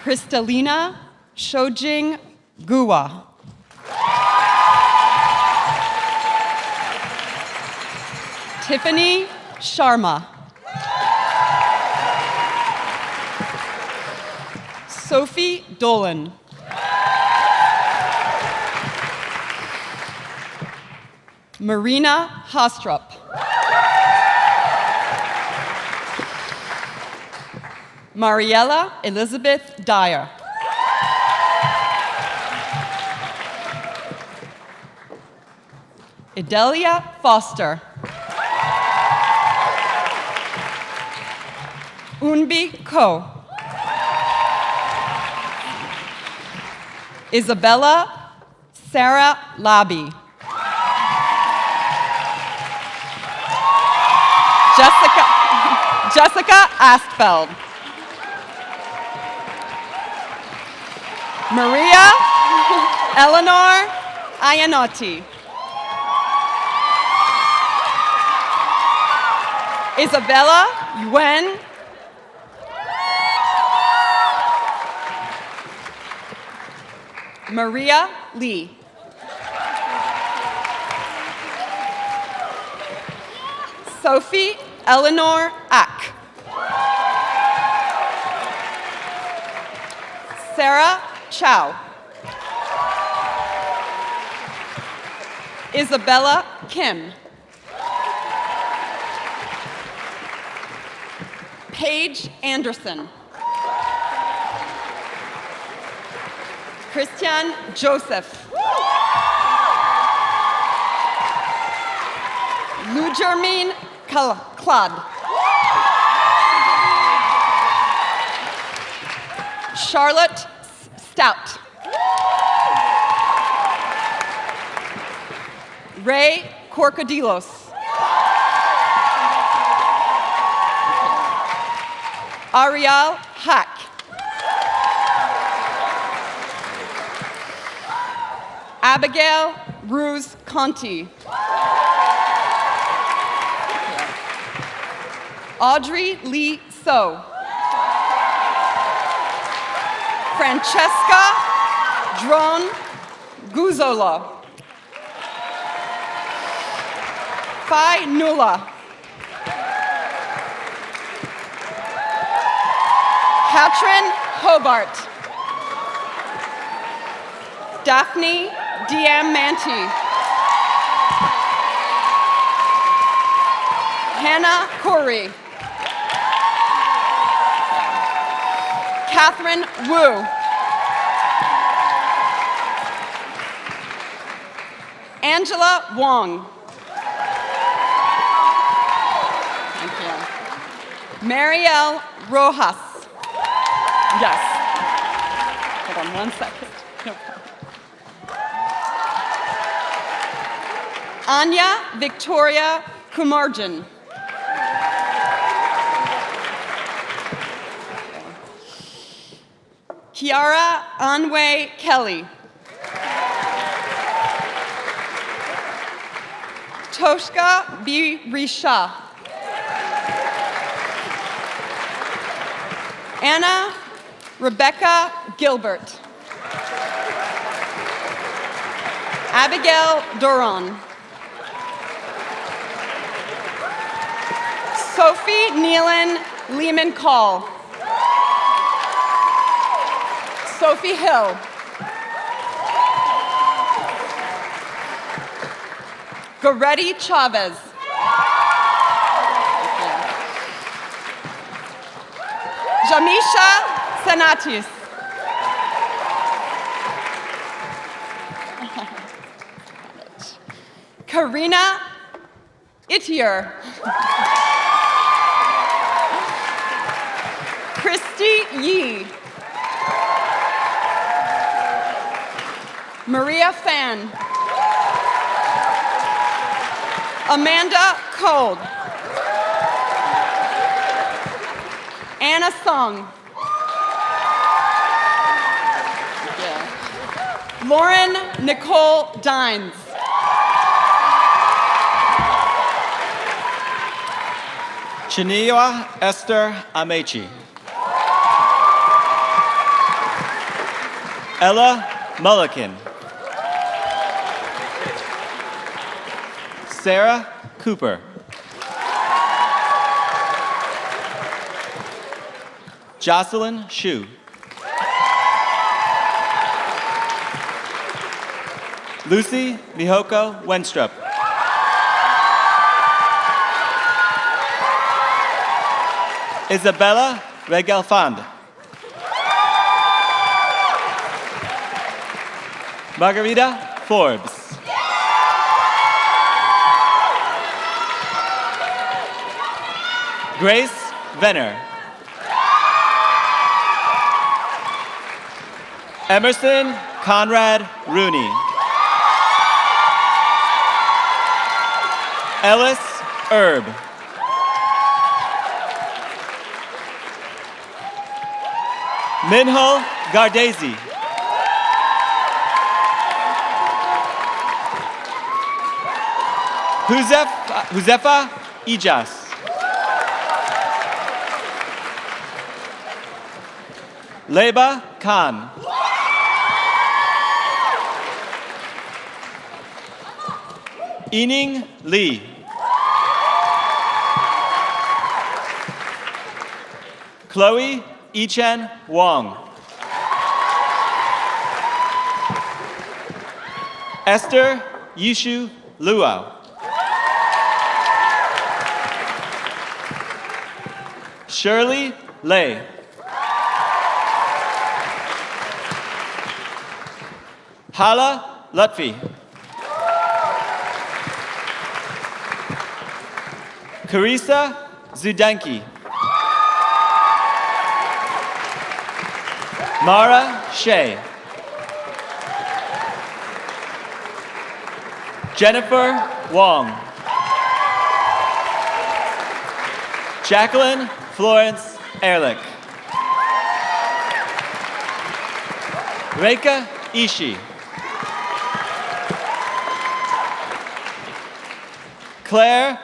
Speaker 10: Kristalina Shojing Gua. Tiffany Sharma. Sophie Dolan. Marina Hostrup. Mariella Elizabeth Dyer. Idalia Foster. Unbi Ko. Isabella Sarah Labby. Jessica Aspfeld. Maria Eleanor Ianotti. Isabella Yuen. Maria Lee. Sophie Eleanor Ack. Sarah Chow. Isabella Kim. Paige Anderson. Christian Joseph. Lujermine Claude. Charlotte Stout. Ray Corcodilos. Ariel Hack. Abigail Ruse Conti. Audrey Lee So. Francesca Drone Guzola. Phi Nula. Katrin Hobart. Daphne Diamanti. Hannah Corey. Catherine Wu. Angela Wong. Thank you. Marielle Rojas. Yes. Hold on 1 second. No problem. Anya Victoria Kumarjan. Kiara Anwe Kelly. Toshka B. Risha. Anna Rebecca Gilbert. Abigail Doron. Sophie Nealon Lehman Call. Sophie Hill. Goretti Chavez. Jamisha Sanatis. Karina Itier. Christy Yee. Maria Fan. Amanda Cold. Anna Song. Lauren Nicole Dines.
Speaker 11: Chiniwa Esther Amechi. Ella Mulliken. Sarah Cooper. Jocelyn Shu. Lucy Mihoko Wenstrup. Isabella Regelfand. Margarita Forbes. Grace Venner. Emerson Conrad Rooney. Ellis Erb. Minho Gardezi. Huzefa Ijas. Leba Khan. Ining Lee. Chloe Ichen Wong. Esther Yushu Luo. Shirley Lay. Hala Lutfi. Carissa Zudanki. Mara Hsieh. Jennifer Wong. Jacqueline Florence Ehrlich. Reika Ishii. Claire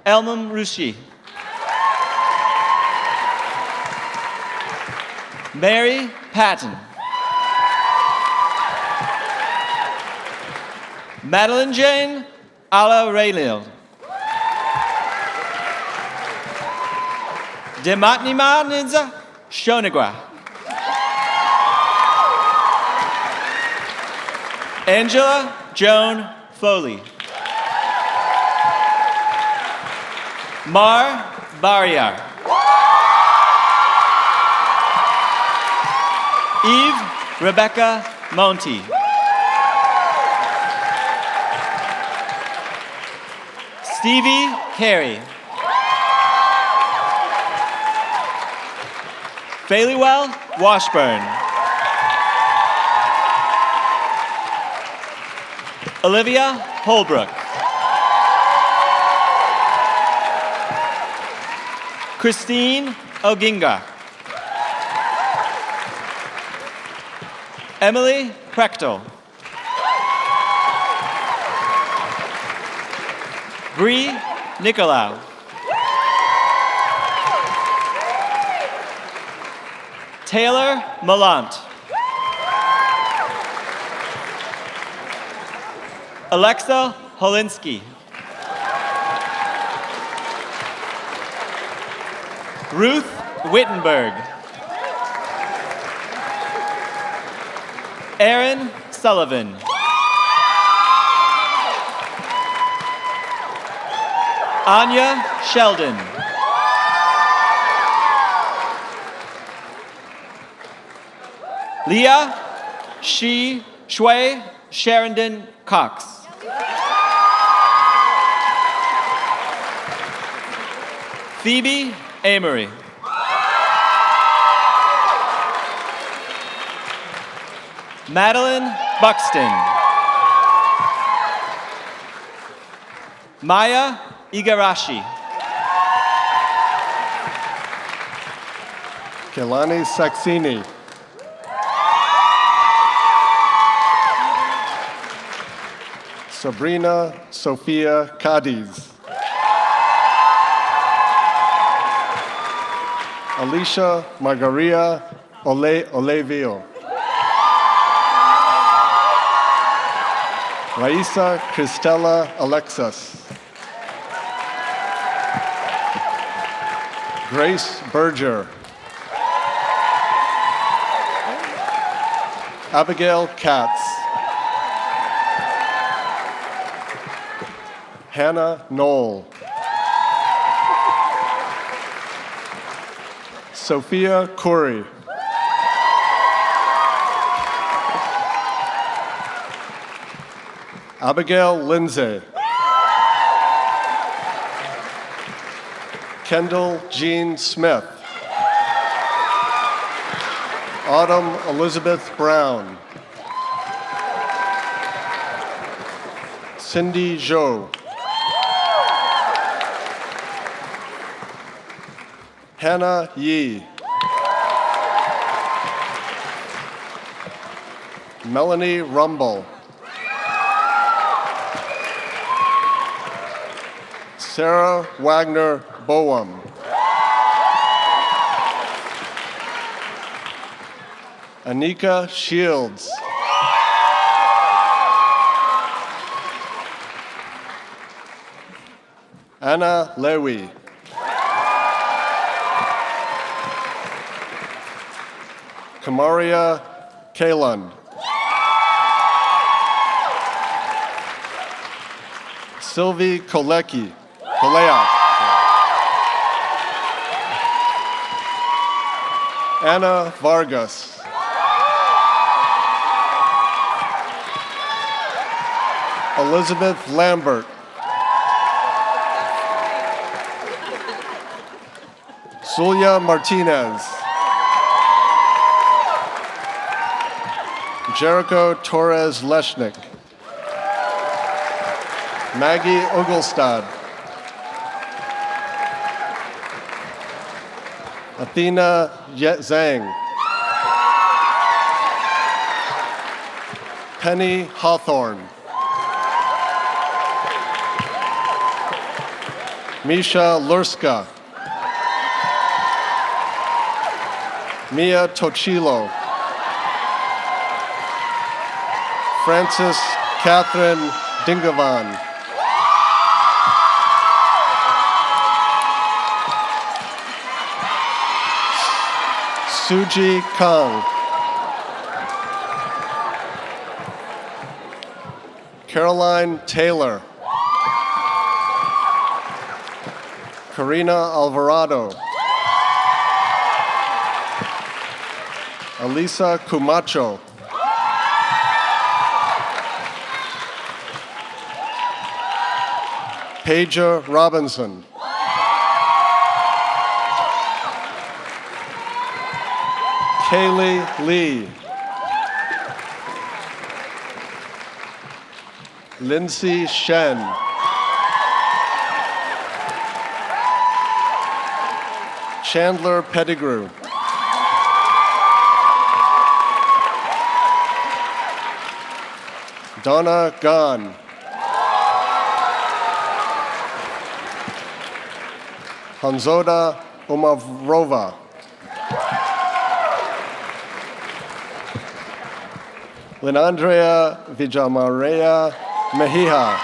Speaker 11: Elmam Rushi. Mary Patton. Madeline Jane Ala Raylil. Dematnima Ninza Shonagwa. Angela Joan Foley. Mar Barriar. Eve Rebecca Monti. Stevie Carey. Failywell Washburn. Olivia Holbrook. Christine Oginga. Emily Prechtel. Bree Nicolau. Taylor Malant. Alexa Holinsky. Ruth Wittenberg. Aaron Sullivan. Anya Sheldon. Leah Hsieh Sherendon Cox. Phoebe Amory. Madeline Buxton. Maya Igarashi.
Speaker 12: Kelani Saxini. Sabrina Sophia Cadiz. Alicia Margaria Olevio. Raisa Cristela Alexis. Grace Berger. Abigail Katz. Hannah Knoll. Sophia Corey. Abigail Lindsay. Kendall Jean Smith. Autumn Elizabeth Brown. Cindy Zhou. Hannah Yi. Melanie Rumble. Sarah Wagner Boehm. Anika Shields. Anna Lewy. Kamaria Kellen. Sylvie Kolecki. Koleak. Anna Vargas. Elizabeth Lambert. Zulia Martinez. Jericho Torres Leshnik. Maggie Ugelstad. Athena Zhang. Penny Hawthorne. Misha Lurska. Mia Tochilo. Frances Catherine Dingavan. Suji Kang. Caroline Taylor. Karina Alvarado. Elisa Cumacho. Paige Robinson. Kaylee Lee. Lindsay Shen. Chandler Pettigrew. Donna Gahn. Hanzoda Umavrova. Linandrea Vijamarea Mejia.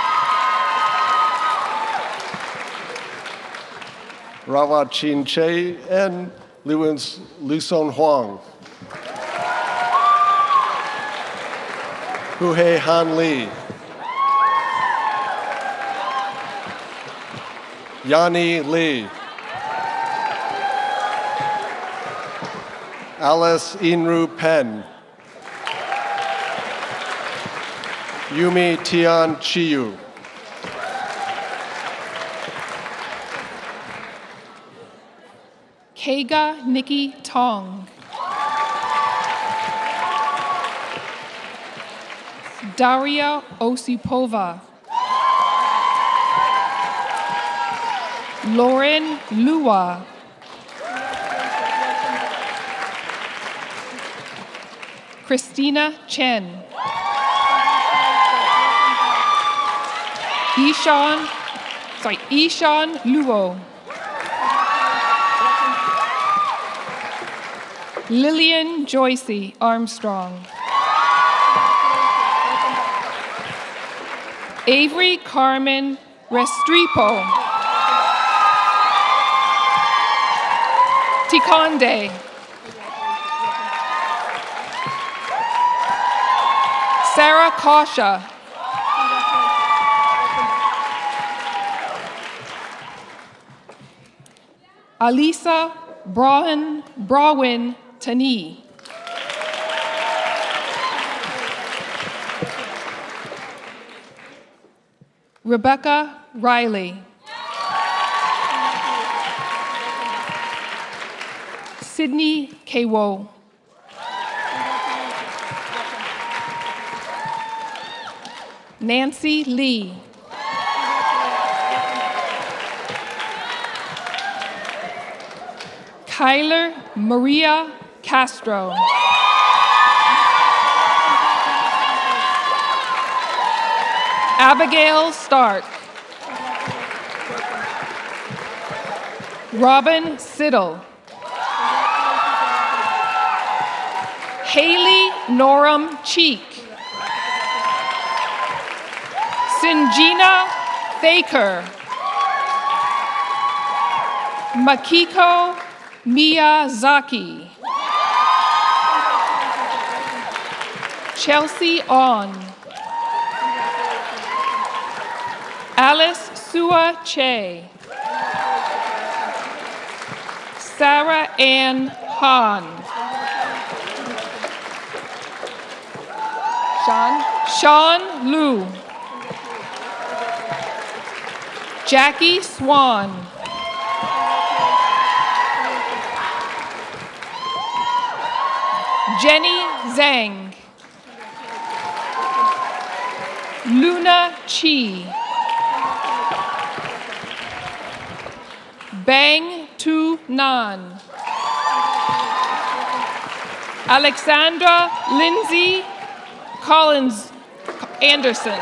Speaker 12: Rawa Chin Che and Luson Huang. Huhei Han Lee. Yani Lee. Alice Inru Pen. Yumi Tian Chiyu.
Speaker 13: Kega Nikki Tong. Daria Osipova. Lauren Lua. Christina Chen. Ishan Luo. Lillian Joycey Armstrong. Avery Carmen Restrepo. Tikonde. Sarah Kasha. Alisa Brawin Tani. Rebecca Riley. Sydney Kwo. Nancy Lee. Kyler Maria Castro. Abigail Stark. Robin Siddle. Haley Noram Cheek. Sinjina Thaker. Makiko Miyazaki. Chelsea On. Alice Sua Che. Sarah Ann Han. Sean Liu. Jackie Swan. Jenny Zhang. Luna Chi. Bang Tu Nan. Alexandra Lindsay Collins Anderson.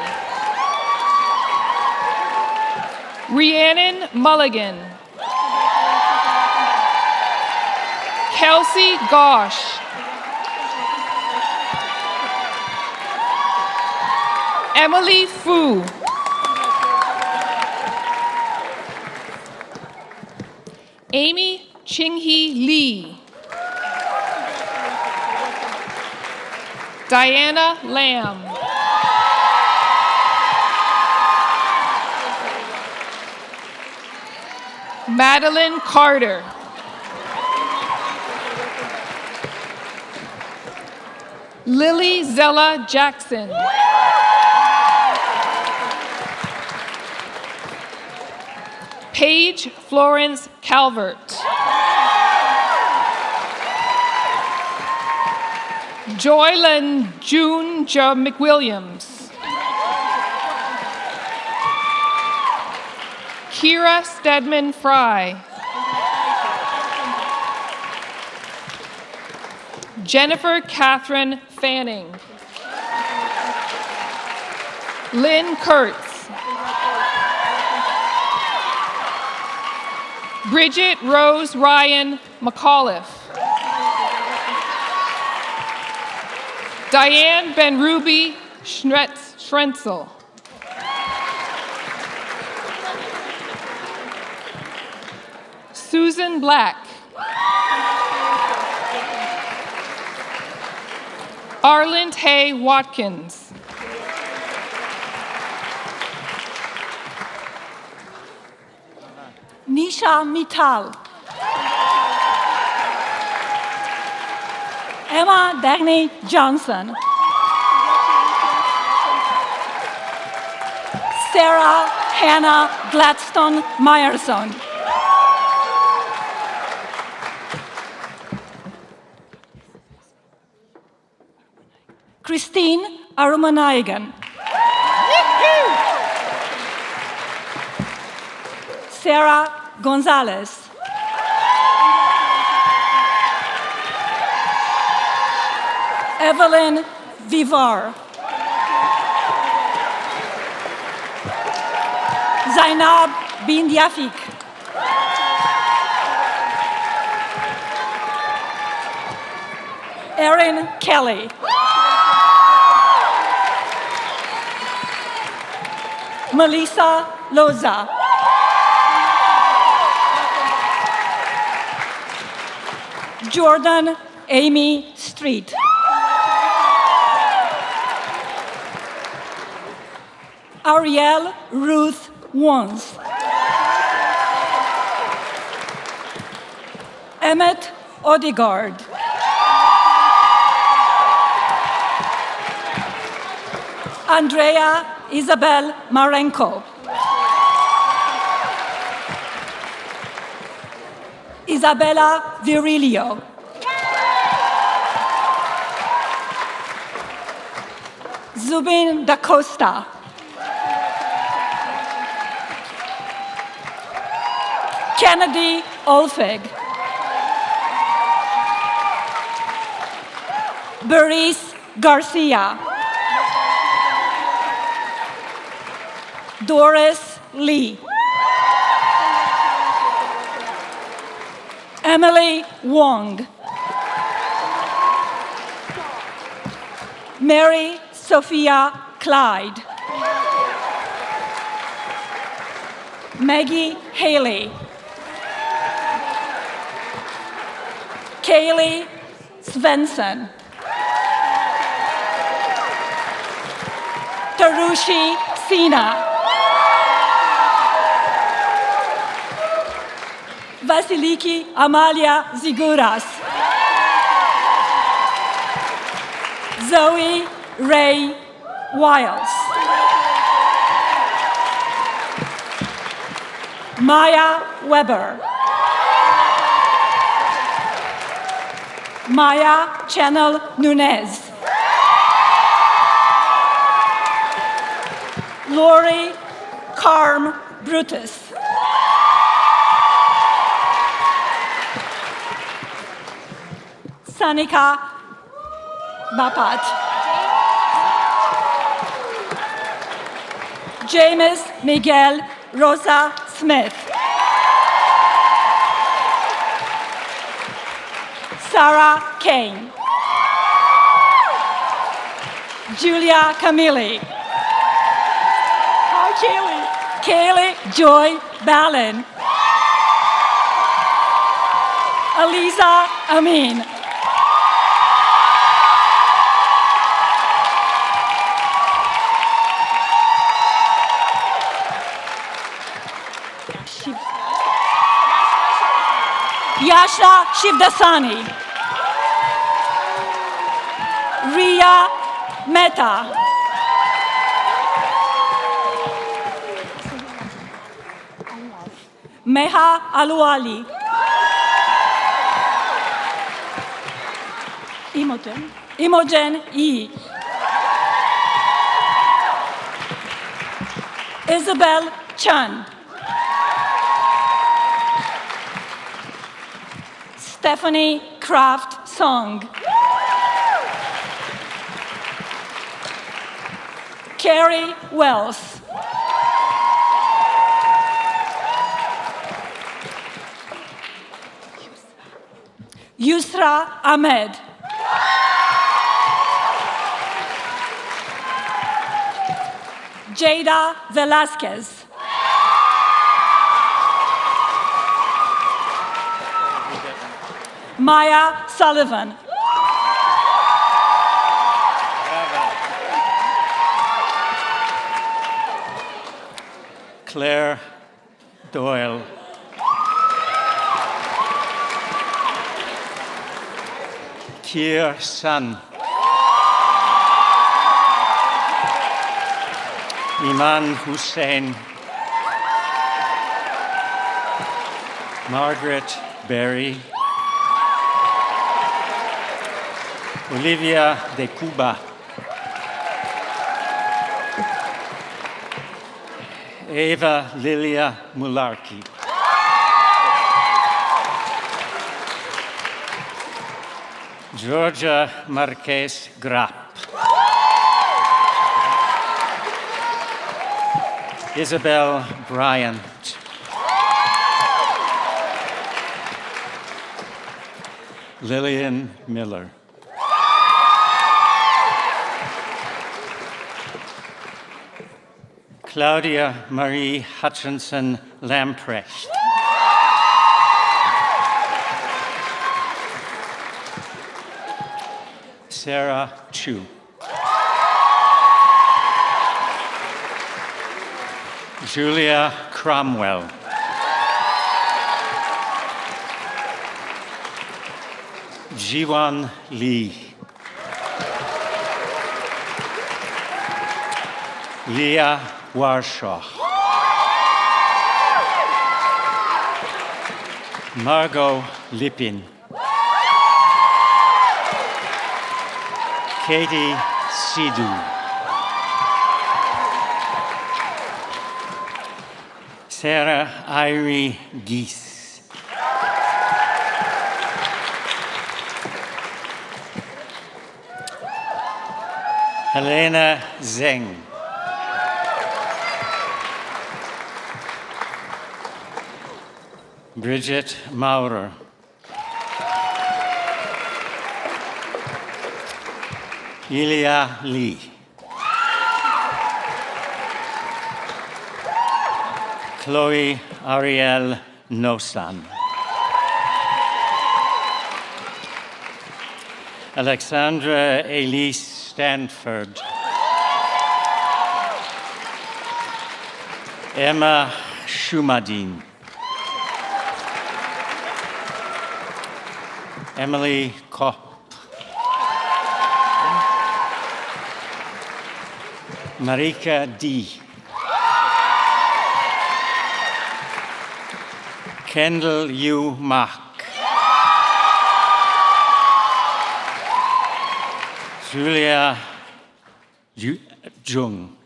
Speaker 13: Rhiannon Mulligan. Kelsey Gosh. Emily Fu. Amy Chinghee Lee. Diana Lamb. Madeline Carter. Lily Zella Jackson. Paige Florence Calvert. Joylyn June Ja McWilliams. Kira Stedman Fry. Jennifer Catherine Fanning. Lynn Kurtz. Bridget Rose Ryan McAuliffe. Diane Ben-Ruby Schrenzel. Susan Black. Arland Hay Watkins.
Speaker 14: Nisha Mittal. Emma Dagny Johnson. Sarah Hannah Gladstone Meyerson. Christine Arumanayagan. Sarah Gonzalez. Evelyn Vivar. Zainab bin Yafik. Erin Kelly. Melissa Loza. Jordan Amy Street. Ariel Ruth Wons. Emmett Odegaard. Andrea Isabel Marenko. Isabella Virilio. Zubin da Costa. Kennedy Olfeg. Beris Garcia. Doris Lee. Emily Wong. Mary Sophia Clyde. Maggie Haley. Kaylee Svensson. Tarushi Sina. Vasiliki Amalia Ziguras. Zoe Ray Wiles. Maya Weber. Maya Channel Nunez. Lori Carm Brutus. Sanika Bapat. James Miguel Rosa Smith. Sarah Kane. Julia Camilli. Hi, Kaylee. Kaylee Joy Ballin. Aliza Amin. Yashna Shivdasani. Riya Mehta. Meha Aluali. Imogen E. Isabel Chan. Stephanie Kraft Song. Carrie Wells. Yusra Ahmed. Jada Velasquez. Maya Sullivan.
Speaker 15: Claire Doyle. Kier Sun. Iman Hussein. Margaret Berry. Olivia de Cuba. Eva Lilia Mularkey. Georgia Marquez Grapp. Isabel Bryant. Lillian Miller. Claudia Marie Hutchinson Lamprecht. Sarah Chu. Julia Cromwell. Jiwon Lee. Leah Warshaw. Margot Lippin. Katie Sidhu. Sarah Irie Geese. Helena Zeng. Bridget Maurer. Ilya Lee. Chloe Ariel Nosan. Alexandra Elise Stanford. Emma Shumadin. Emily Kopp. Marika D. Kendall Yu Mak. Julia Jung.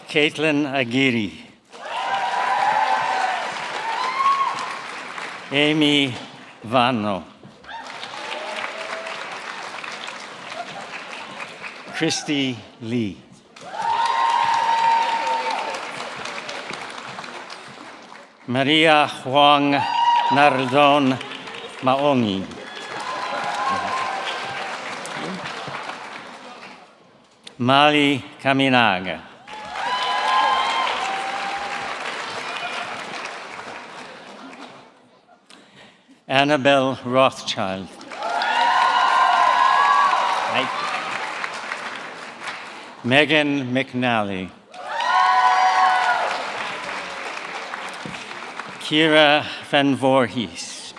Speaker 15: Caitlin Aguirre. Amy Vano. Christy Lee. Maria Huang Nardon Maongi. Mali Kaminaga. Annabelle Rothschild. Megan McNally. Kira Van Voorhees.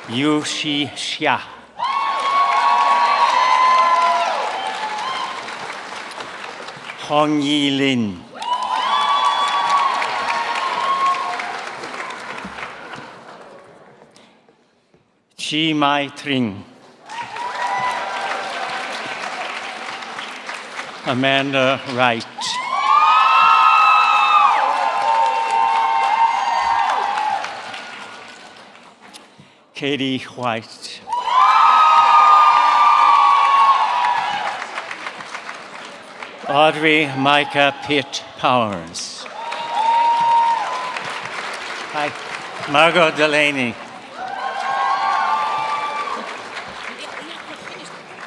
Speaker 15: Yushi Xia. Hong Yi Lin. Chi Mai Tring. Amanda Wright. Katie White. Audrey Micah Pitt Powers. Hi. Margot Delaney.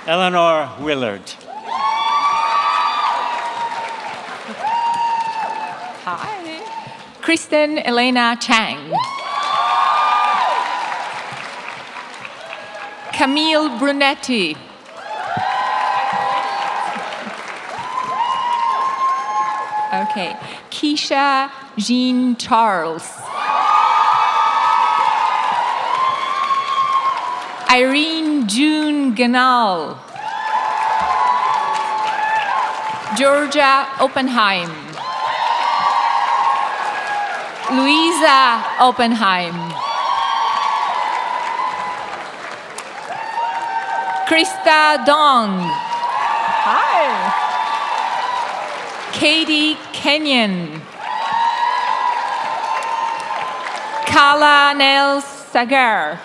Speaker 15: Eleanor Willard.
Speaker 16: Hi. Kristen Elena Chang. Camille Brunetti. Okay. Keisha Jean Charles. Irene June Ganal. Georgia Oppenheim. Louisa Oppenheim. Krista Dong. Hi. Katie Kenyon. Kala Nels Sagar.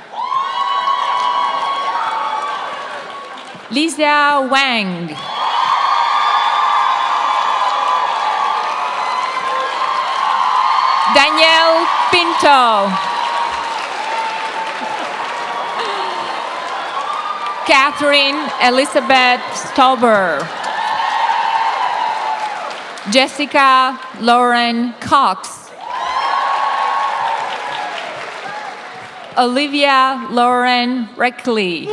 Speaker 16: Lisa Wang. Danielle Pinto. Catherine Elizabeth Stauber. Jessica Lauren Cox. Olivia Lauren Reckley.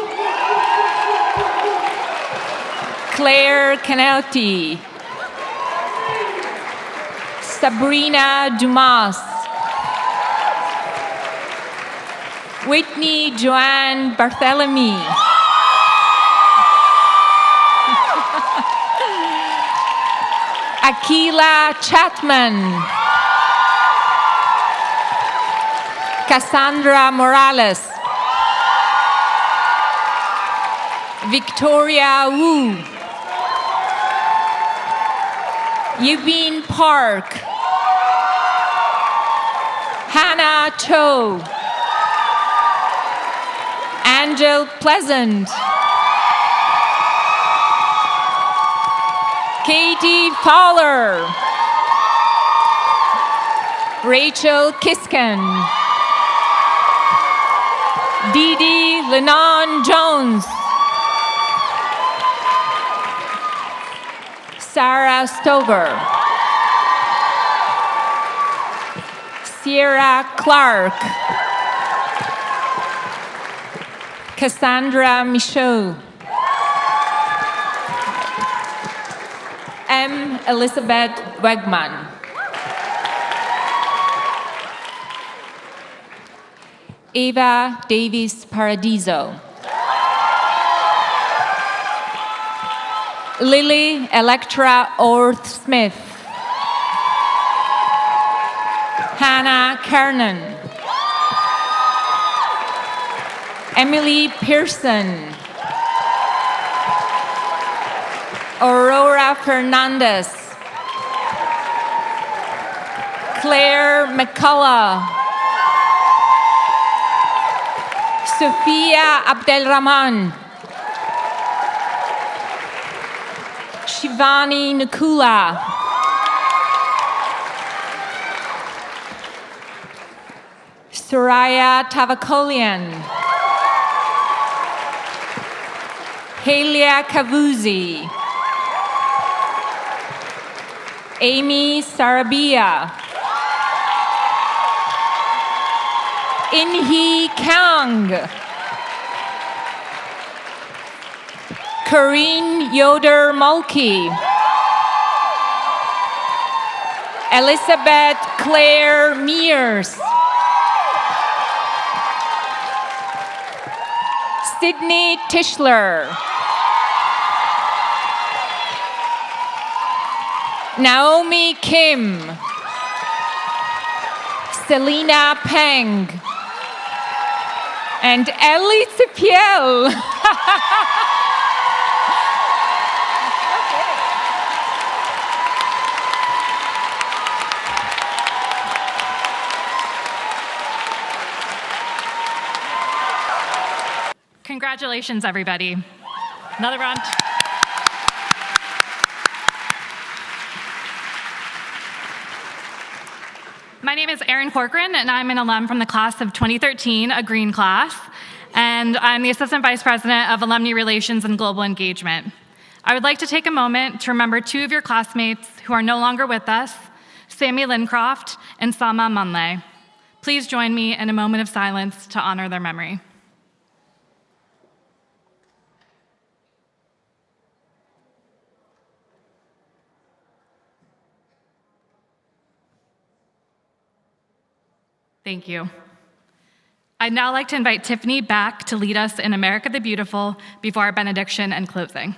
Speaker 16: Claire Canelti. Sabrina Dumas. Whitney Joanne Barthélemy. Akila Chapman. Cassandra Morales. Victoria Wu. Yubin Park. Hannah Cho. Angel Pleasant. Katie Fowler. Rachel Kisken. Dee Lennon Jones. Sarah Stover. Sierra Clark. Cassandra Michaud. M. Elizabeth Wegman. Eva Davis Paradiso. Lily Electra Orth Smith. Hannah Kernan. Emily Pearson. Aurora Fernandez. Claire McCullough. Sophia Abdelrahman. Shivani Nakula. Soraya Tavakolian. Halia Kavuzi. Amy Sarabia. Inhee Kang. Corinne Yoder Mulkey. Elizabeth Claire Mears. Sydney Tischler. Naomi Kim. Selena Peng. And Ellie Tsepiel.
Speaker 17: Congratulations, everybody. Another round. My name is Erin Corcoran, and I'm an alum from the class of 2013, a green class. and I'm the Assistant Vice President of Alumni Relations and Global Engagement. I would like to take a moment to remember two of your classmates who are no longer with us, Sammy Lincroft and Salma Munlay. Please join me in a moment of silence to honor their memory. Thank you. I'd now like to invite Tiffany back to lead us in America the Beautiful before our benediction and closing.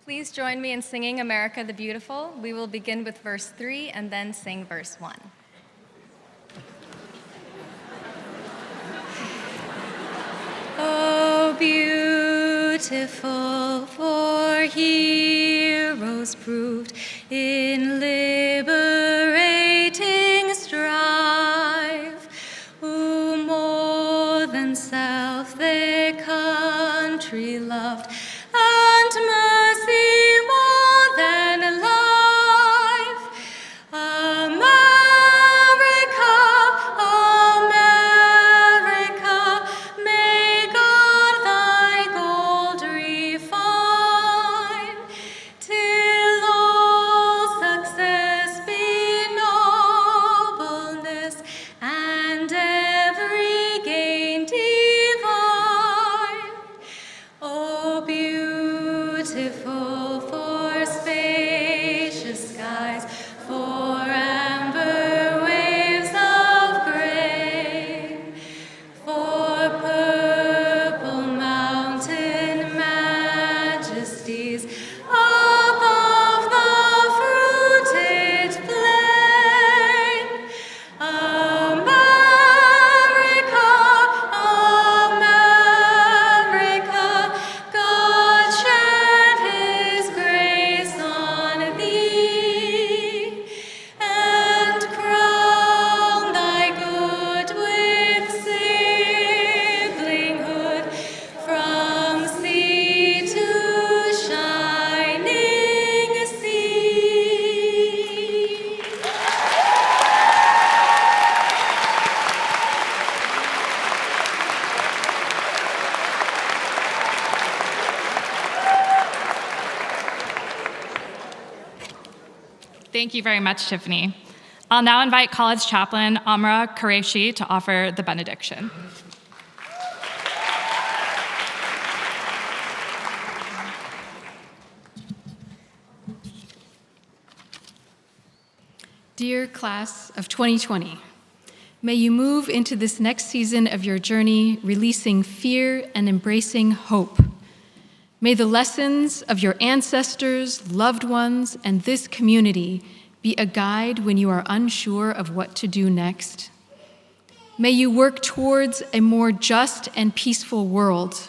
Speaker 18: Please join me in singing America the Beautiful. We will begin with verse 3 and then sing verse 1. Oh, beautiful for heroes proved in liberating strife, who more than self their country loved, and mercy more than life. America, America, may God thy gold refine, till all success be nobleness, and every gain divine. Oh, beautiful for spacious skies, for amber waves of grain, for purple mountain majesties above the fruited plain. America, America, God shed his grace on thee, and crown thy good with siblinghood, from sea to shining sea.
Speaker 17: Thank you very much, Tiffany. I'll now invite College Chaplain Amira Quraishi to offer the benediction.
Speaker 2: Dear class of 2020, may you move into this next season of your journey releasing fear and embracing hope. May the lessons of your ancestors, loved ones, and this community be a guide when you are unsure of what to do next. May you work towards a more just and peaceful world.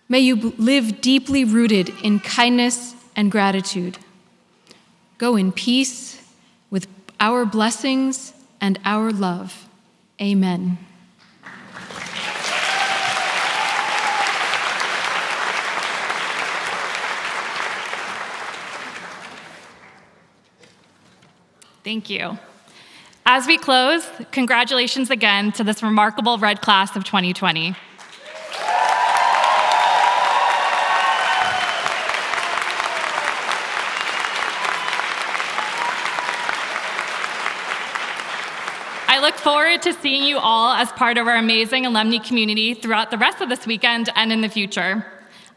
Speaker 2: May you live deeply rooted in kindness and gratitude. Go in peace with our blessings and our love. Amen.
Speaker 17: Thank you. As we close, congratulations again to this remarkable Red Class of 2020. I look forward to seeing you all as part of our amazing alumni community throughout the rest of this weekend and in the future.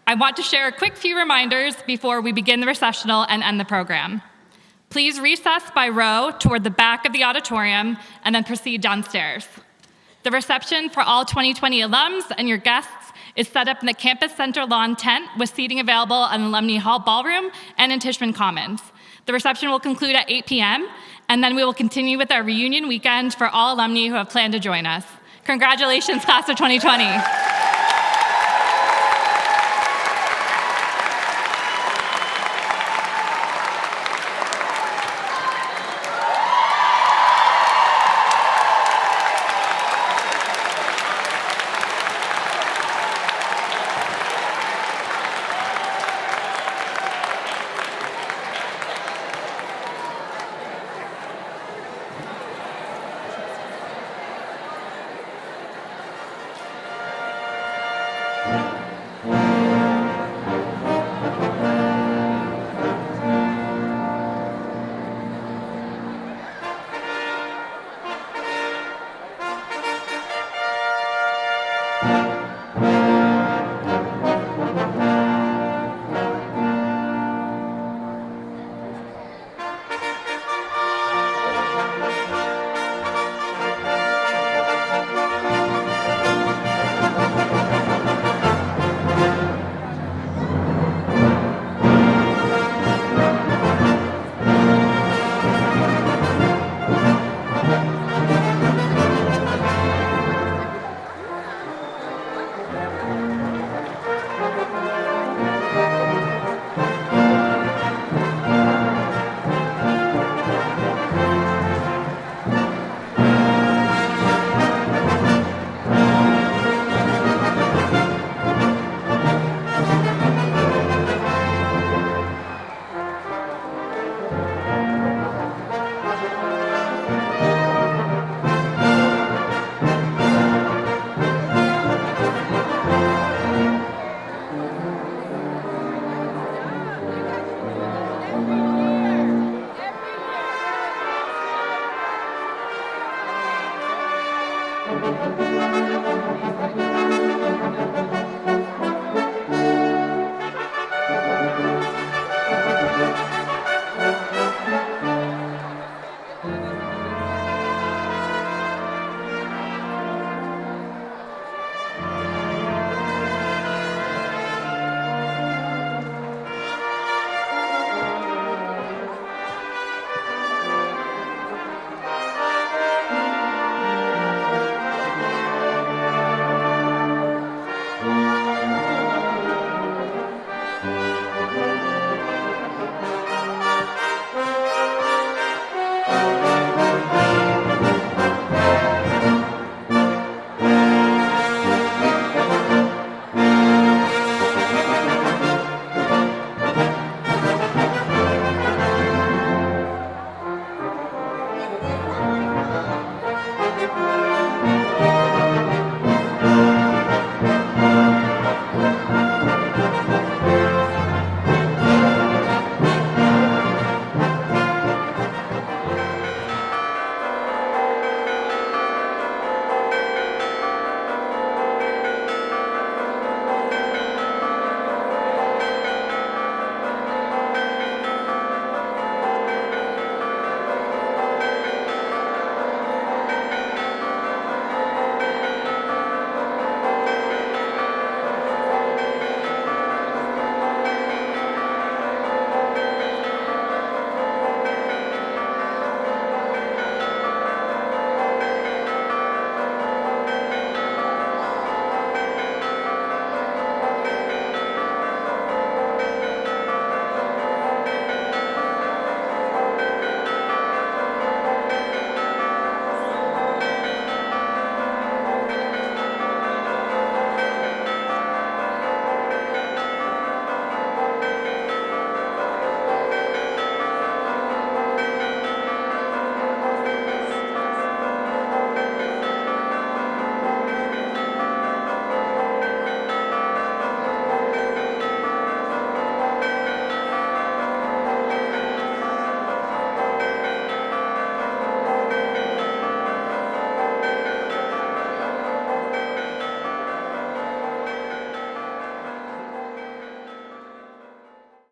Speaker 17: I want to share a quick few reminders before we begin the recessional and end the program. Please recess by row toward the back of the auditorium and then proceed downstairs. The reception for all 2020 alums and your guests is set up in the Campus Center lawn tent with seating available in Alumni Hall Ballroom and in Tishman Commons. The reception will conclude at 8 p.m., and then we will continue with our reunion weekend for all alumni who have planned to join us. Congratulations, class of 2020.
Speaker 4: you.